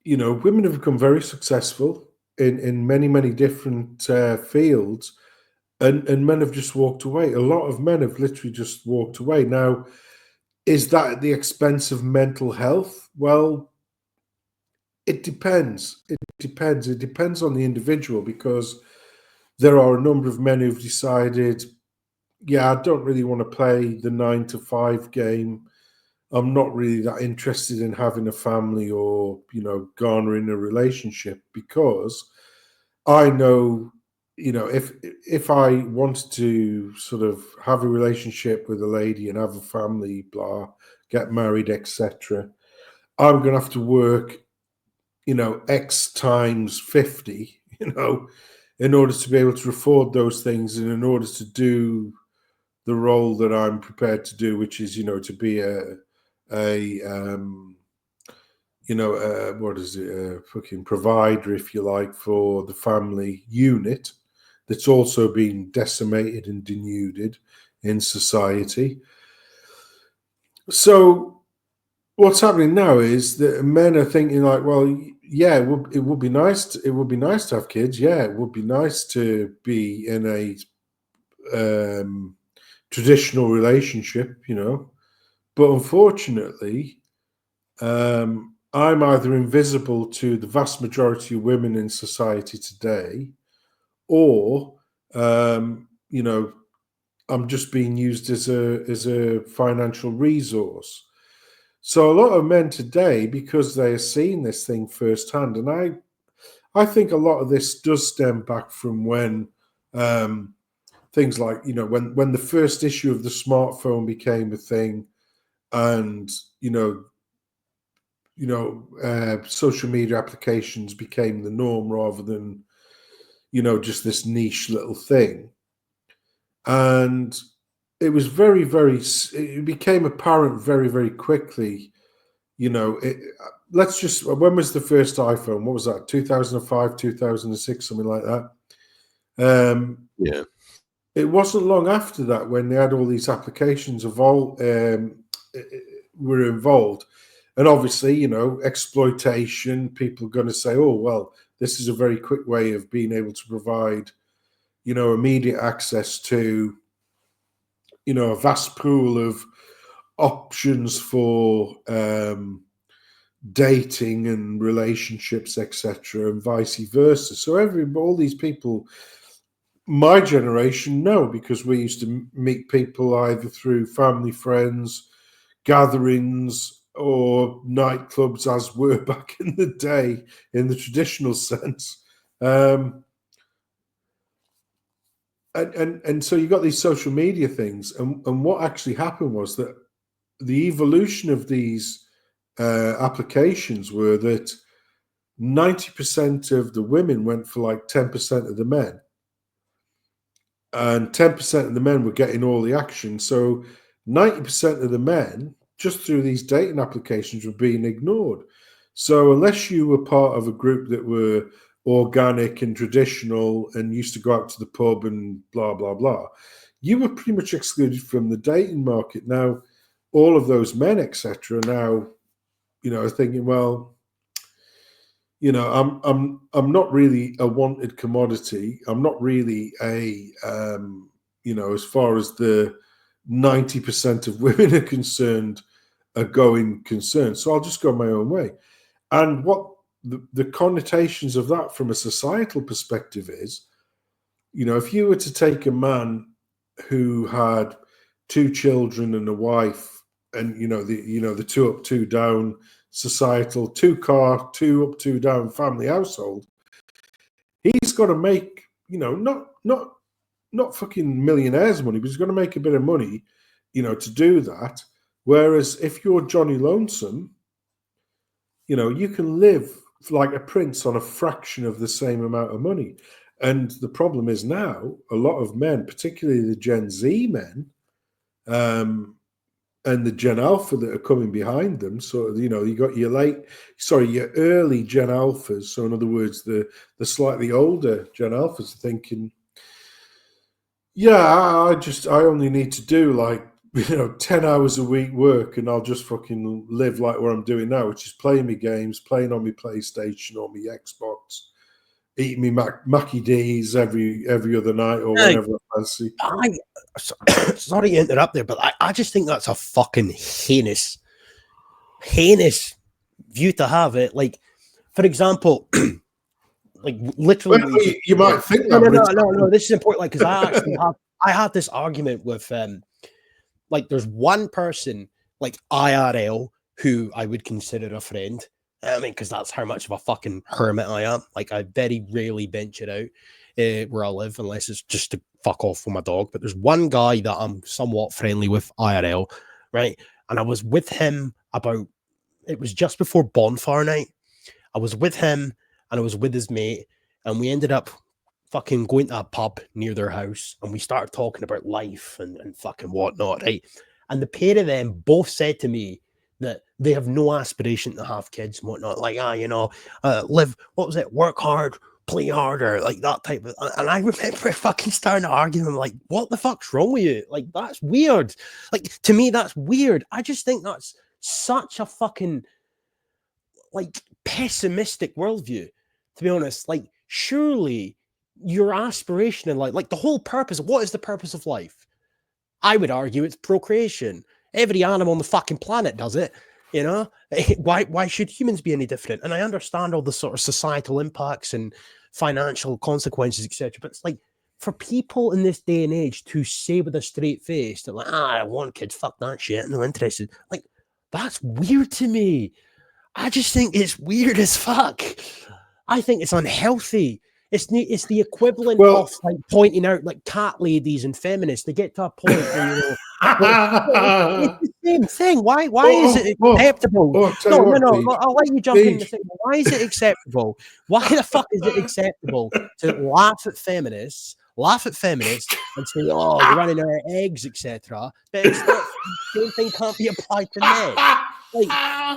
you know, women have become very successful in many, many different fields, and men have just walked away. A lot of men have literally just walked away. Now, is that at the expense of mental health? Well, it depends. It depends. It depends on the individual, because there are a number of men who've decided, yeah, I don't really want to play the 9 to 5 game. I'm not really that interested in having a family or, garnering a relationship, because I know, if I wanted to sort of have a relationship with a lady and have a family, blah, get married, etc., I'm going to have to work, X times 50, in order to be able to afford those things, and in order to do the role that I'm prepared to do, which is, to be what is it, a fucking provider, if you like, for the family unit that's also been decimated and denuded in society. So what's happening now is that men are thinking like, well, yeah, it would be nice to have kids. Yeah, it would be nice to be in a traditional relationship, but unfortunately, I'm either invisible to the vast majority of women in society today, or I'm just being used as a financial resource. So a lot of men today, because they are seeing this thing firsthand, and I think a lot of this does stem back from when things like, when the first issue of the smartphone became a thing, and social media applications became the norm rather than, just this niche little thing. And it was it became apparent very, very quickly, when was the first iPhone? What was that? 2005, 2006, something like that. Yeah. It wasn't long after that when they had all these applications were involved. And obviously, exploitation, people are going to say, oh, well, this is a very quick way of being able to provide, immediate access to, a vast pool of options for dating and relationships, etc., and vice versa. So all these people, my generation, know, because we used to meet people either through family, friends, gatherings, or nightclubs, as were back in the day, in the traditional sense. And so you got these social media things, and what actually happened was that the evolution of these applications were that 90% of the women went for like 10% of the men, and 10% of the men were getting all the action. So 90% of the men, just through these dating applications, were being ignored. So unless you were part of a group that were organic and traditional and used to go out to the pub and blah, blah, blah, you were pretty much excluded from the dating market. Now, all of those men, etc., now, are thinking, well, I'm not really a wanted commodity. I'm not really a, as far as the 90% of women are concerned, so I'll just go my own way. And what the connotations of that from a societal perspective is, if you were to take a man who had 2 children and a wife, and the 2 up, 2 down societal 2-car, 2 up, 2 down family household, he's got to make, not fucking millionaires money, but he's got to make a bit of money, to do that. Whereas if you're Johnny Lonesome, you can live like a prince on a fraction of the same amount of money. And the problem is now, a lot of men, particularly the Gen Z men, and the Gen Alpha that are coming behind them, so you got your early Gen Alphas. So in other words, the slightly older Gen Alphas are thinking, yeah, I only need to do like 10 hours a week work, and I'll just fucking live like what I'm doing now, which is playing me games, playing on my PlayStation or my Xbox, eating me Mackie D's every other night or whenever I fancy. Sorry to interrupt there, but I just think that's a fucking heinous view to have. It, like, for example, like literally, you might think that. No. This is important, like, because I actually have I had this argument with like there's one person like IRL who I would consider a friend. I mean, because that's how much of a fucking hermit I am. Like, I very rarely venture out where I live unless it's just to fuck off with my dog. But there's one guy that I'm somewhat friendly with IRL, right? And I was with him about, it was just before bonfire night. I was with him and I was with his mate, and we ended up fucking going to a pub near their house, and we started talking about life and fucking whatnot, right? And the pair of them both said to me that they have no aspiration to have kids and whatnot. Like, live, what was it? Work hard, play harder, like that type of. And I remember fucking starting to argue with them, like, what the fuck's wrong with you? Like, that's weird. Like, to me, that's weird. I just think that's such a fucking like pessimistic worldview, to be honest. Like, surely your aspiration in life, like the whole purpose, what is the purpose of life? I would argue it's procreation. Every animal on the fucking planet does it, you know? Why should humans be any different? And I understand all the sort of societal impacts and financial consequences, etc. But it's like, for people in this day and age to say with a straight face that, like, I want kids, fuck that shit, no interested. Like, that's weird to me. I just think it's weird as fuck. I think it's unhealthy. It's the equivalent of like pointing out like cat ladies and feminists. They get to a point where, you know, it's the same thing. Why is it acceptable? No. I'll let you jump in the thing. Why is it acceptable? Why the fuck is it acceptable to laugh at feminists and say, oh, you're running out of eggs, etc. But it's not, the same thing can't be applied to men. Like,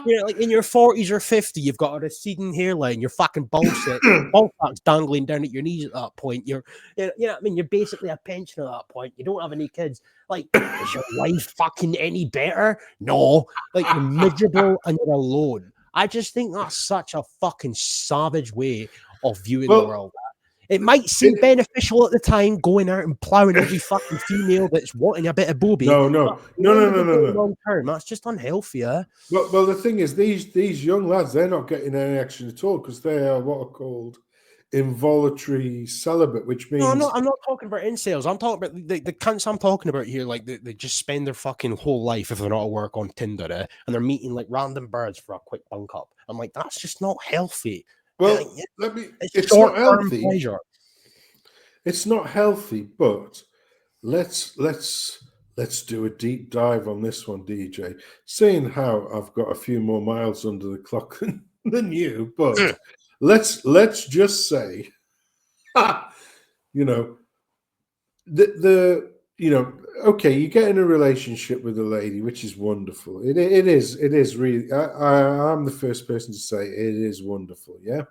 you know, like in your 40s or 50, you've got a receding hairline, you're fucking bullshit, ball sacks dangling down at your knees at that point. You know what I mean? You're basically a pensioner at that point. You don't have any kids. Like, is your life fucking any better? No. Like, you're miserable and you're alone. I just think that's such a fucking savage way of viewing the world. It might seem beneficial at the time, going out and ploughing every fucking female that's wanting a bit of booby. No. Long term, that's just unhealthy. Well, the thing is, these young lads, they're not getting any action at all because they are what are called involuntary celibate, which means. No, I'm not talking about incels. I'm talking about the cunts I'm talking about here. Like, they just spend their fucking whole life, if they're not at work, on Tinder, and they're meeting like random birds for a quick bunk up. I'm like, that's just not healthy. Well, it's not healthy. Pleasure. It's not healthy, but let's do a deep dive on this one, DJ. Seeing how I've got a few more miles under the clock than you, but let's just say, you know, okay, you get in a relationship with a lady, which is wonderful. It is really. I'm the first person to say it is wonderful. Yeah.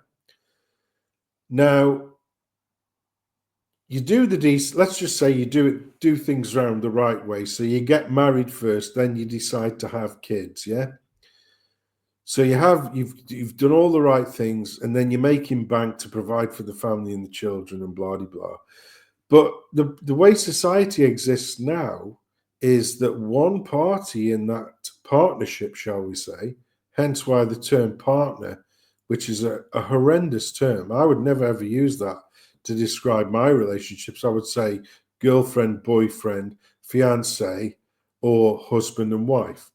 Now, you do let's just say you do things around the right way. So you get married first, then you decide to have kids. Yeah. So you've done all the right things, and then you're making bank to provide for the family and the children and blah, blah, blah. But the way society exists now is that one party in that partnership, shall we say, hence why the term partner, which is a horrendous term. I would never ever use that to describe my relationships. I would say girlfriend, boyfriend, fiance, or husband and wife.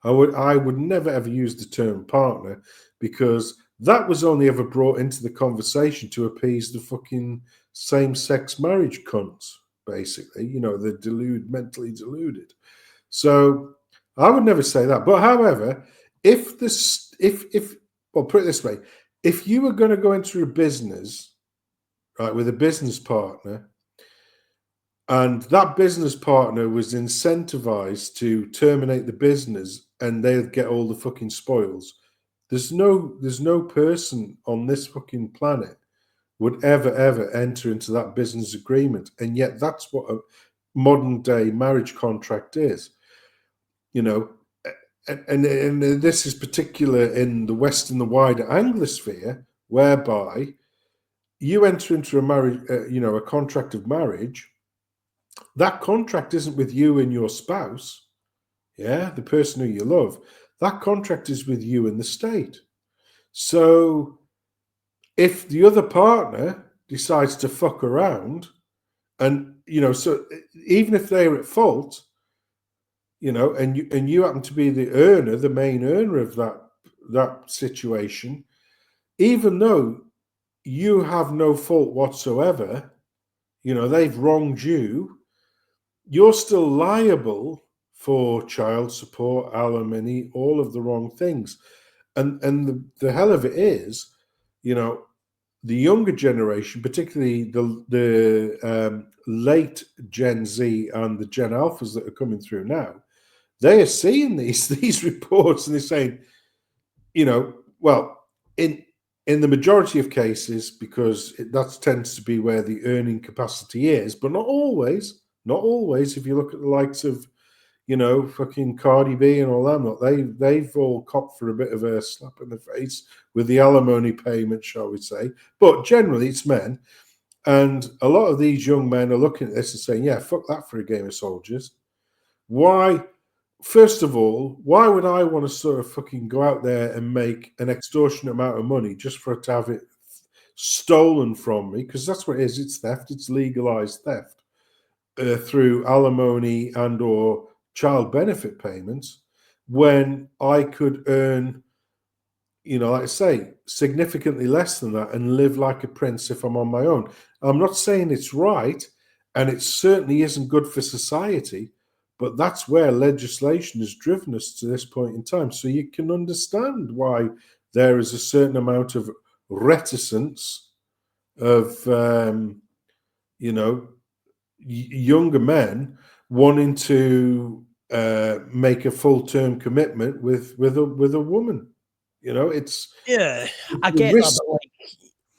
I would never ever use the term partner, because that was only ever brought into the conversation to appease the fucking same-sex marriage cunts, basically. You know, the mentally deluded. So I would never say that. But however, well, put it this way, if you were going to go into a business, right, with a business partner, and that business partner was incentivized to terminate the business and they'd get all the fucking spoils, there's no person on this fucking planet would ever enter into that business agreement. And yet that's what a modern day marriage contract is, you know. And this is particular in the West and the wider Anglosphere, whereby you enter into a marriage, a contract of marriage. That contract isn't with you and your spouse, the person who you love. That contract is with you and the state. So if the other partner decides to fuck around And, so even if they're at fault, and you happen to be the main earner of that situation, even though you have no fault whatsoever, they've wronged you, you're still liable for child support, alimony, all of the wrong things. And the hell of it is, the younger generation, particularly the late Gen Z and the Gen Alphas that are coming through now, they are seeing these reports and they're saying, well, in the majority of cases, because that tends to be where the earning capacity is, but not always. Not always. If you look at the likes of, fucking Cardi B and all them, they've all copped for a bit of a slap in the face with the alimony payment, shall we say. But generally, it's men. And a lot of these young men are looking at this and saying, yeah, fuck that for a game of soldiers. Why? First of all, why would I want to sort of fucking go out there and make an extortionate amount of money just for it to have it stolen from me? Because that's what it is. It's theft. It's legalized theft through alimony and or child benefit payments, when I could earn, like I say, significantly less than that and live like a prince if I'm on my own. I'm not saying it's right, and it certainly isn't good for society, but that's where legislation has driven us to this point in time. So you can understand why there is a certain amount of reticence of, younger men wanting to make a full-term commitment with a woman. It's I get that, but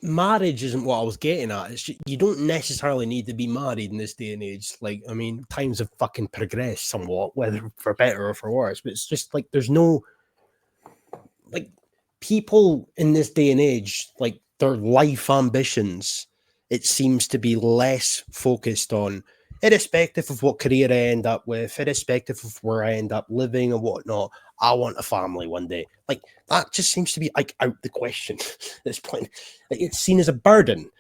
marriage isn't what I was getting at. It's just, you don't necessarily need to be married in this day and age. Like, I mean, times have fucking progressed somewhat, whether for better or for worse. But it's just like there's no people in this day and age, like their life ambitions, it seems to be less focused on, irrespective of what career I end up with, irrespective of where I end up living and whatnot, I want a family one day. Like, that just seems to be out the question at this point. Like, it's seen as a burden.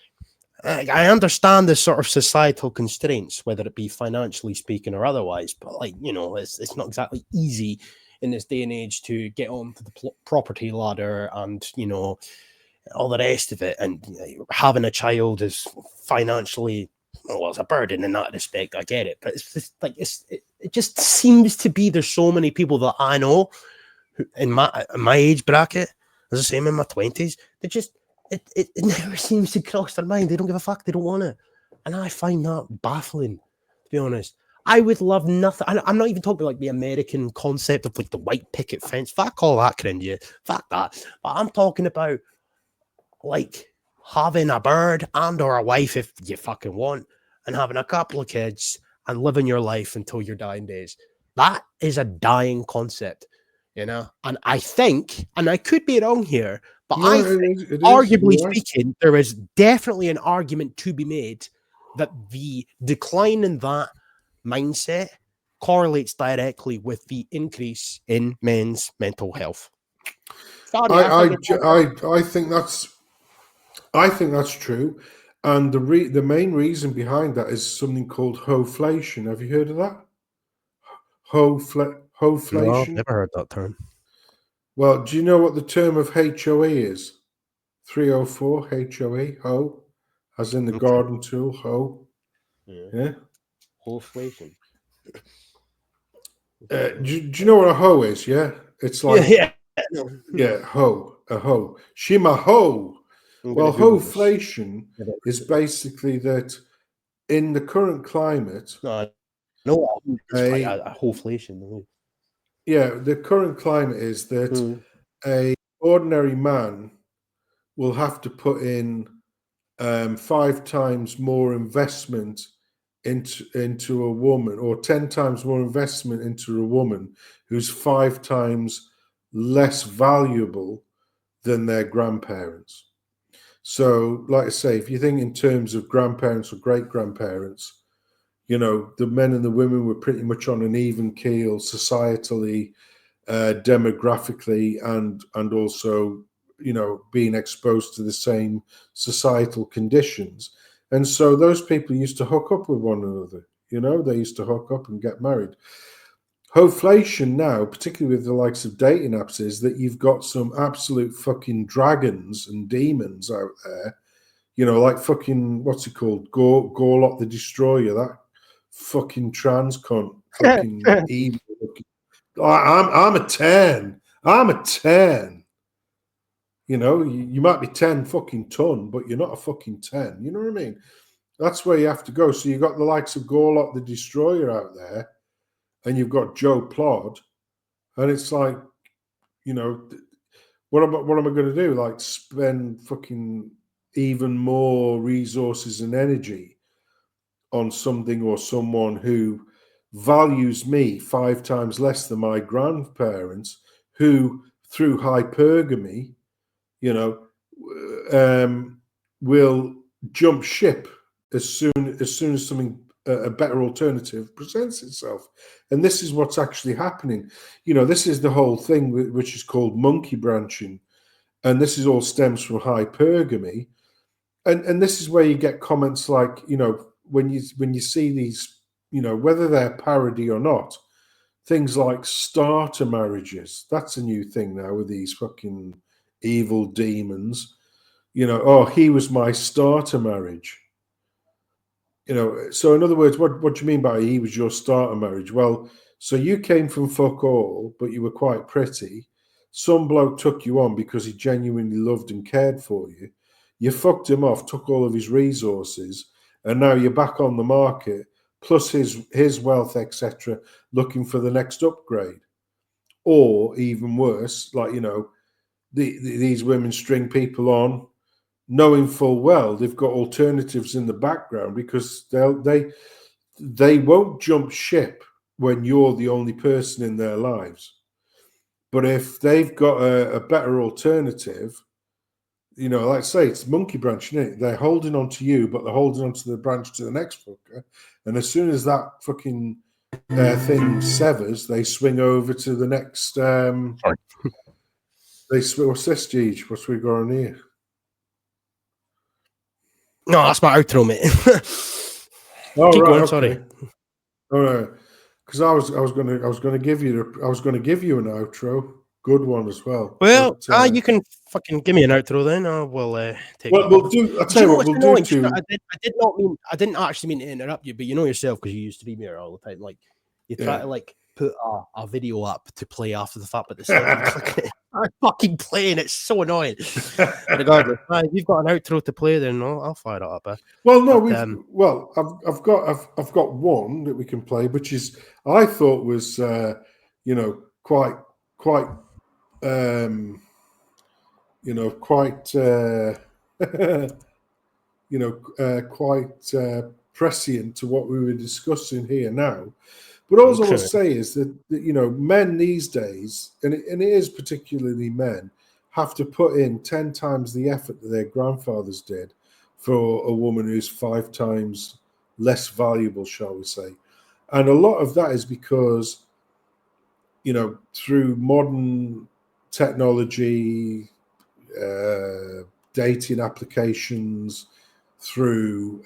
I understand the sort of societal constraints, whether it be financially speaking or otherwise, but it's not exactly easy in this day and age to get onto the property ladder and all the rest of it. And having a child is financially, it's a burden in that respect. I get it, but it's just like it just seems to be there's so many people that I know who, in my age bracket, as the same in my 20s, they just it never seems to cross their mind. They don't give a fuck. They don't want it, and I find that baffling, to be honest. I would love nothing. I'm not even talking about the American concept of like the white picket fence. Fuck all that cringe. Fuck that. But I'm talking about like having a bird and or a wife if you fucking want, and having a couple of kids and living your life until your dying days. That is a dying concept, And I think, and I could be wrong here, but No, I think, it is. arguably You're right. speaking, there is definitely an argument to be made that the decline in that mindset correlates directly with the increase in men's mental health. Sorry, I think that's true, and the main reason behind that is something called hoflation. Have you heard of that? Hoflation. No, I've never heard that term. Well, do you know what the term of HOE is? 304 HOE, ho, as in the garden tool, ho. Yeah. Hoflation. Do you know what a hoe is? Yeah, it's like ho, a hoe. Shima ho. Well, hoflation is basically that in the current climate. No, a hoflation. Yeah, the current climate is that a ordinary man will have to put in 5 times more investment into a woman, or 10 times more investment into a woman who's 5 times less valuable than their grandparents. So, like I say, if you think in terms of grandparents or great-grandparents, the men and the women were pretty much on an even keel societally, demographically, and also, being exposed to the same societal conditions. And so those people used to hook up with one another. You know, they used to hook up and get married. Hoflation now, particularly with the likes of dating apps, is that you've got some absolute fucking dragons and demons out there. You know, like fucking, what's it called? Gorlock the Destroyer, that fucking trans cunt, fucking evil. I'm a 10. I'm a 10. You know, you might be 10 fucking ton, but you're not a fucking 10. You know what I mean? That's where you have to go. So you've got the likes of Gorlock the Destroyer out there, and you've got Joe Plod, and it's like, you know, what am I going to do? Like spend fucking even more resources and energy on something or someone who values me 5 times less than my grandparents, who through hypergamy, you know, will jump ship as soon as something, a better alternative presents itself. And this is what's actually happening. You know, this is the whole thing which is called monkey branching, and this is all stems from hypergamy. And this is where you get comments like, you know, when you see these, you know, whether they're parody or not, things like starter marriages. That's a new thing now with these fucking evil demons. You know, oh, he was my starter marriage. You know, so in other words, what do you mean by he was your starter marriage? Well, so you came from fuck all, but you were quite pretty. Some bloke took you on because he genuinely loved and cared for you. You fucked him off, took all of his resources, and now you're back on the market, plus his wealth, etc., looking for the next upgrade. Or even worse, like, you know, these women string people on, knowing full well they've got alternatives in the background, because they won't jump ship when you're the only person in their lives. But if they've got a better alternative, you know, like say it's monkey branching, isn't it? They're holding on to you, but they're holding on to the branch to the next fucker. And as soon as that fucking thing severs, they swing over to the next. Sorry. What's this, Gigi? What's we got on here? No, that's my outro, mate. Oh, Keep right, going, okay. sorry. All right, because I was gonna give you an outro, good one as well. Well, but, you can fucking give me an outro then. I will take. Well, it we'll off. do. I'll Do tell you you know what what's we'll annoying? do too. I didn't actually mean to interrupt you, but you know yourself because you used to be here all the time. Like you try to like put a video up to play after the fact, but the second clicking it, I'm fucking playing. It's so annoying. Regardless, if you've got an outro to play, then I'll fire it up. Well, no, I've got one that we can play, which is I thought was you know, quite you know, quite you know, quite prescient to what we were discussing here now. But all I will say is that you know, men these days, and it is particularly men, have to put in 10 times the effort that their grandfathers did for a woman who's 5 times less valuable, shall we say. And a lot of that is because, you know, through modern technology, dating applications, through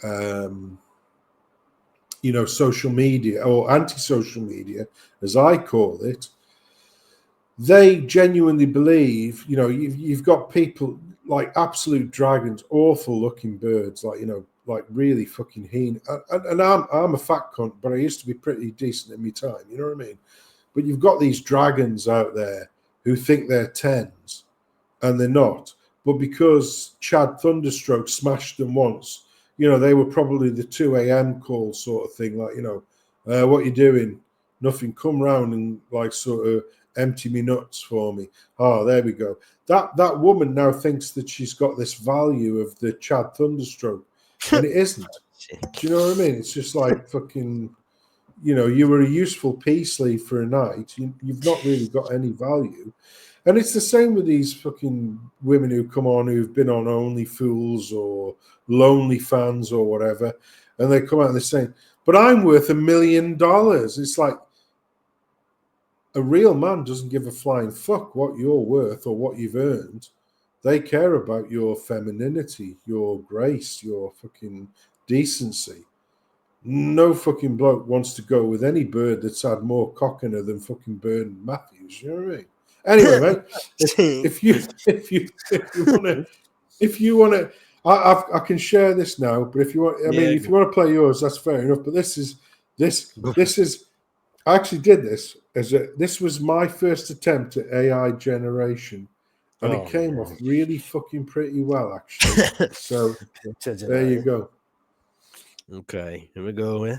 you know, social media or anti-social media, as I call it, they genuinely believe, you know, you've got people like absolute dragons, awful looking birds, like, you know, like really fucking heen. And I'm a fat cunt, but I used to be pretty decent in my time, you know what I mean? But you've got these dragons out there who think they're 10s and they're not. But because Chad Thunderstroke smashed them once, you know, they were probably the 2 a.m. call sort of thing, like, you know, what you doing? Nothing. Come round and like sort of empty me nuts for me. Oh, there we go. That woman now thinks that she's got this value of the Chad Thunderstroke, and it isn't. Do you know what I mean? It's just like fucking, you know, you were a useful peace leave for a night. You've not really got any value. And it's the same with these fucking women who come on, who've been on Only Fools or Lonely Fans or whatever, and they come out and they're saying, but I'm worth $1 million. It's like, a real man doesn't give a flying fuck what you're worth or what you've earned. They care about your femininity, your grace, your fucking decency. No fucking bloke wants to go with any bird that's had more cock in her than fucking Bernard Matthews. You know what I mean? Anyway, mate, if you want to, I can share this now. But if you want, I mean, if you want to play yours, that's fair enough. But this is. I actually did this this was my first attempt at AI generation, and it came off really fucking pretty well, actually. So there you go. Okay, here we go.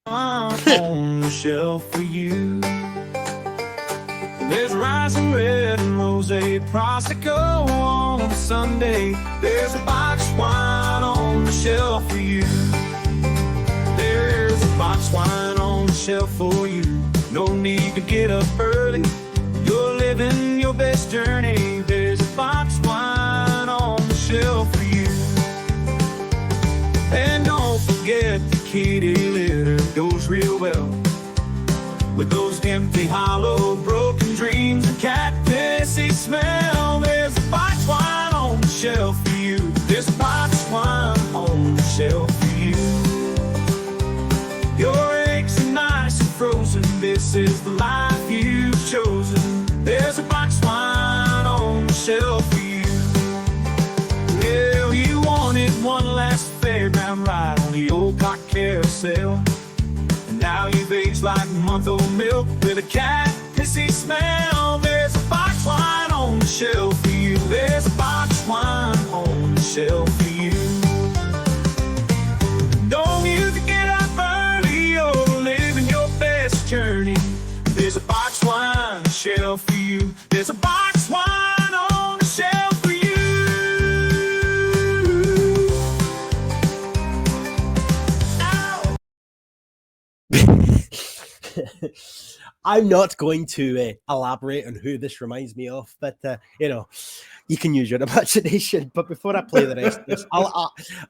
On the shelf for you. There's rising red and rosé Prosecco on Sunday. There's a box wine on the shelf for you. There's a box wine on the shelf for you. No need to get up early. You're living your best journey. There's a box wine on the shelf for you. And don't forget the kitty litter goes real well with those empty, hollow, broken dreams and cat pissy smell. There's a box wine on the shelf for you. There's a box wine on the shelf for you. Your eggs are nice and frozen. This is the life you've chosen. There's a box wine on the shelf for you. Well, you wanted one last fairground ride on the old cock carousel. Now you've aged like month-old milk with a cat pissy smell. There's a box wine on the shelf for you. There's a box wine on the shelf for you. Don't you to get up early, you're living your best journey. There's a box wine shelf for you. There's a box wine on the shelf for you. I'm not going to elaborate on who this reminds me of, but you can use your imagination. But before I play the rest of this,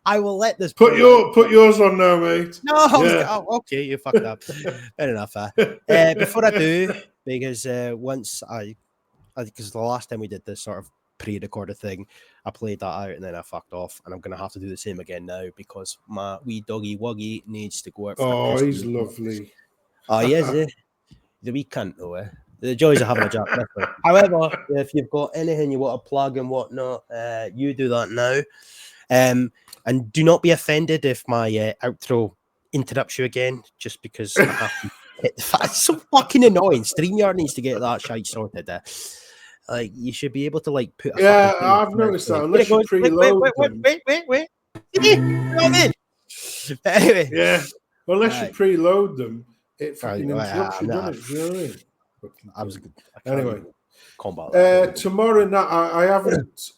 I will let this put yours on now, mate. No, okay, you fucked up. Fair enough. Before I do, because because the last time we did this sort of pre-recorded thing, I played that out and then I fucked off, and I'm gonna have to do the same again now because my wee doggy Wuggy needs to go out. Oh, he's lovely. Oh, he is. The wee cunt, though. The joys of having a Jack Nicholson. However, if you've got anything you want to plug and whatnot, you do that now. And do not be offended if my outro interrupts you again, just because I have to hit the fact. It's so fucking annoying. StreamYard needs to get that shite sorted. Like, you should be able to put. I've noticed that. Unless you preload them. Wait. You know what I mean? Anyway, yeah. Unless you preload them. It fucking interrupts you, doesn't it? You know what I mean? Anyway, tomorrow night, I haven't.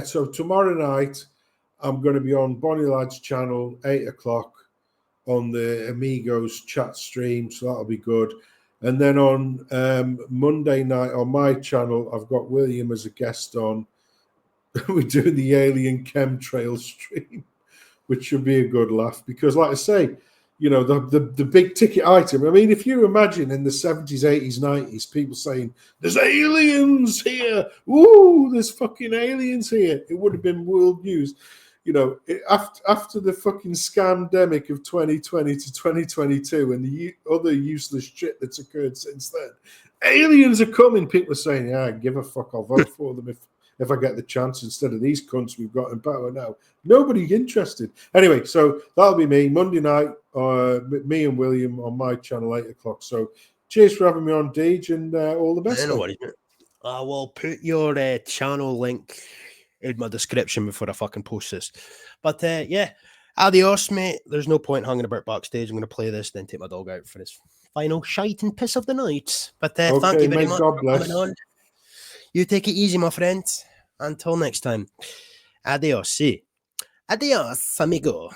So tomorrow night, I'm going to be on Bonnie Ladd's channel, 8:00 on the Amigos chat stream, so that'll be good. And then on Monday night on my channel, I've got William as a guest on. We're doing the Alien Chemtrail stream, which should be a good laugh because, like I say, the big ticket item. I mean, if you imagine in the 70s, 80s, 90s, people saying, there's aliens here. Ooh, there's fucking aliens here. It would have been world news. After the fucking scamdemic of 2020 to 2022 and the other useless shit that's occurred since then, aliens are coming. People are saying, yeah, give a fuck. I'll vote for them if I get the chance instead of these cunts we've got in power now. Nobody interested. Anyway, so that'll be me Monday night. Me and William on my channel, 8:00. So cheers for having me on, Deej, and all the best. I will put your channel link in my description before I fucking post this. But adios, mate. There's no point hanging about backstage. I'm going to play this, then take my dog out for his final shite and piss of the night. But thank you very much for coming on. You take it easy, my friend. Until next time. Adios, amigo.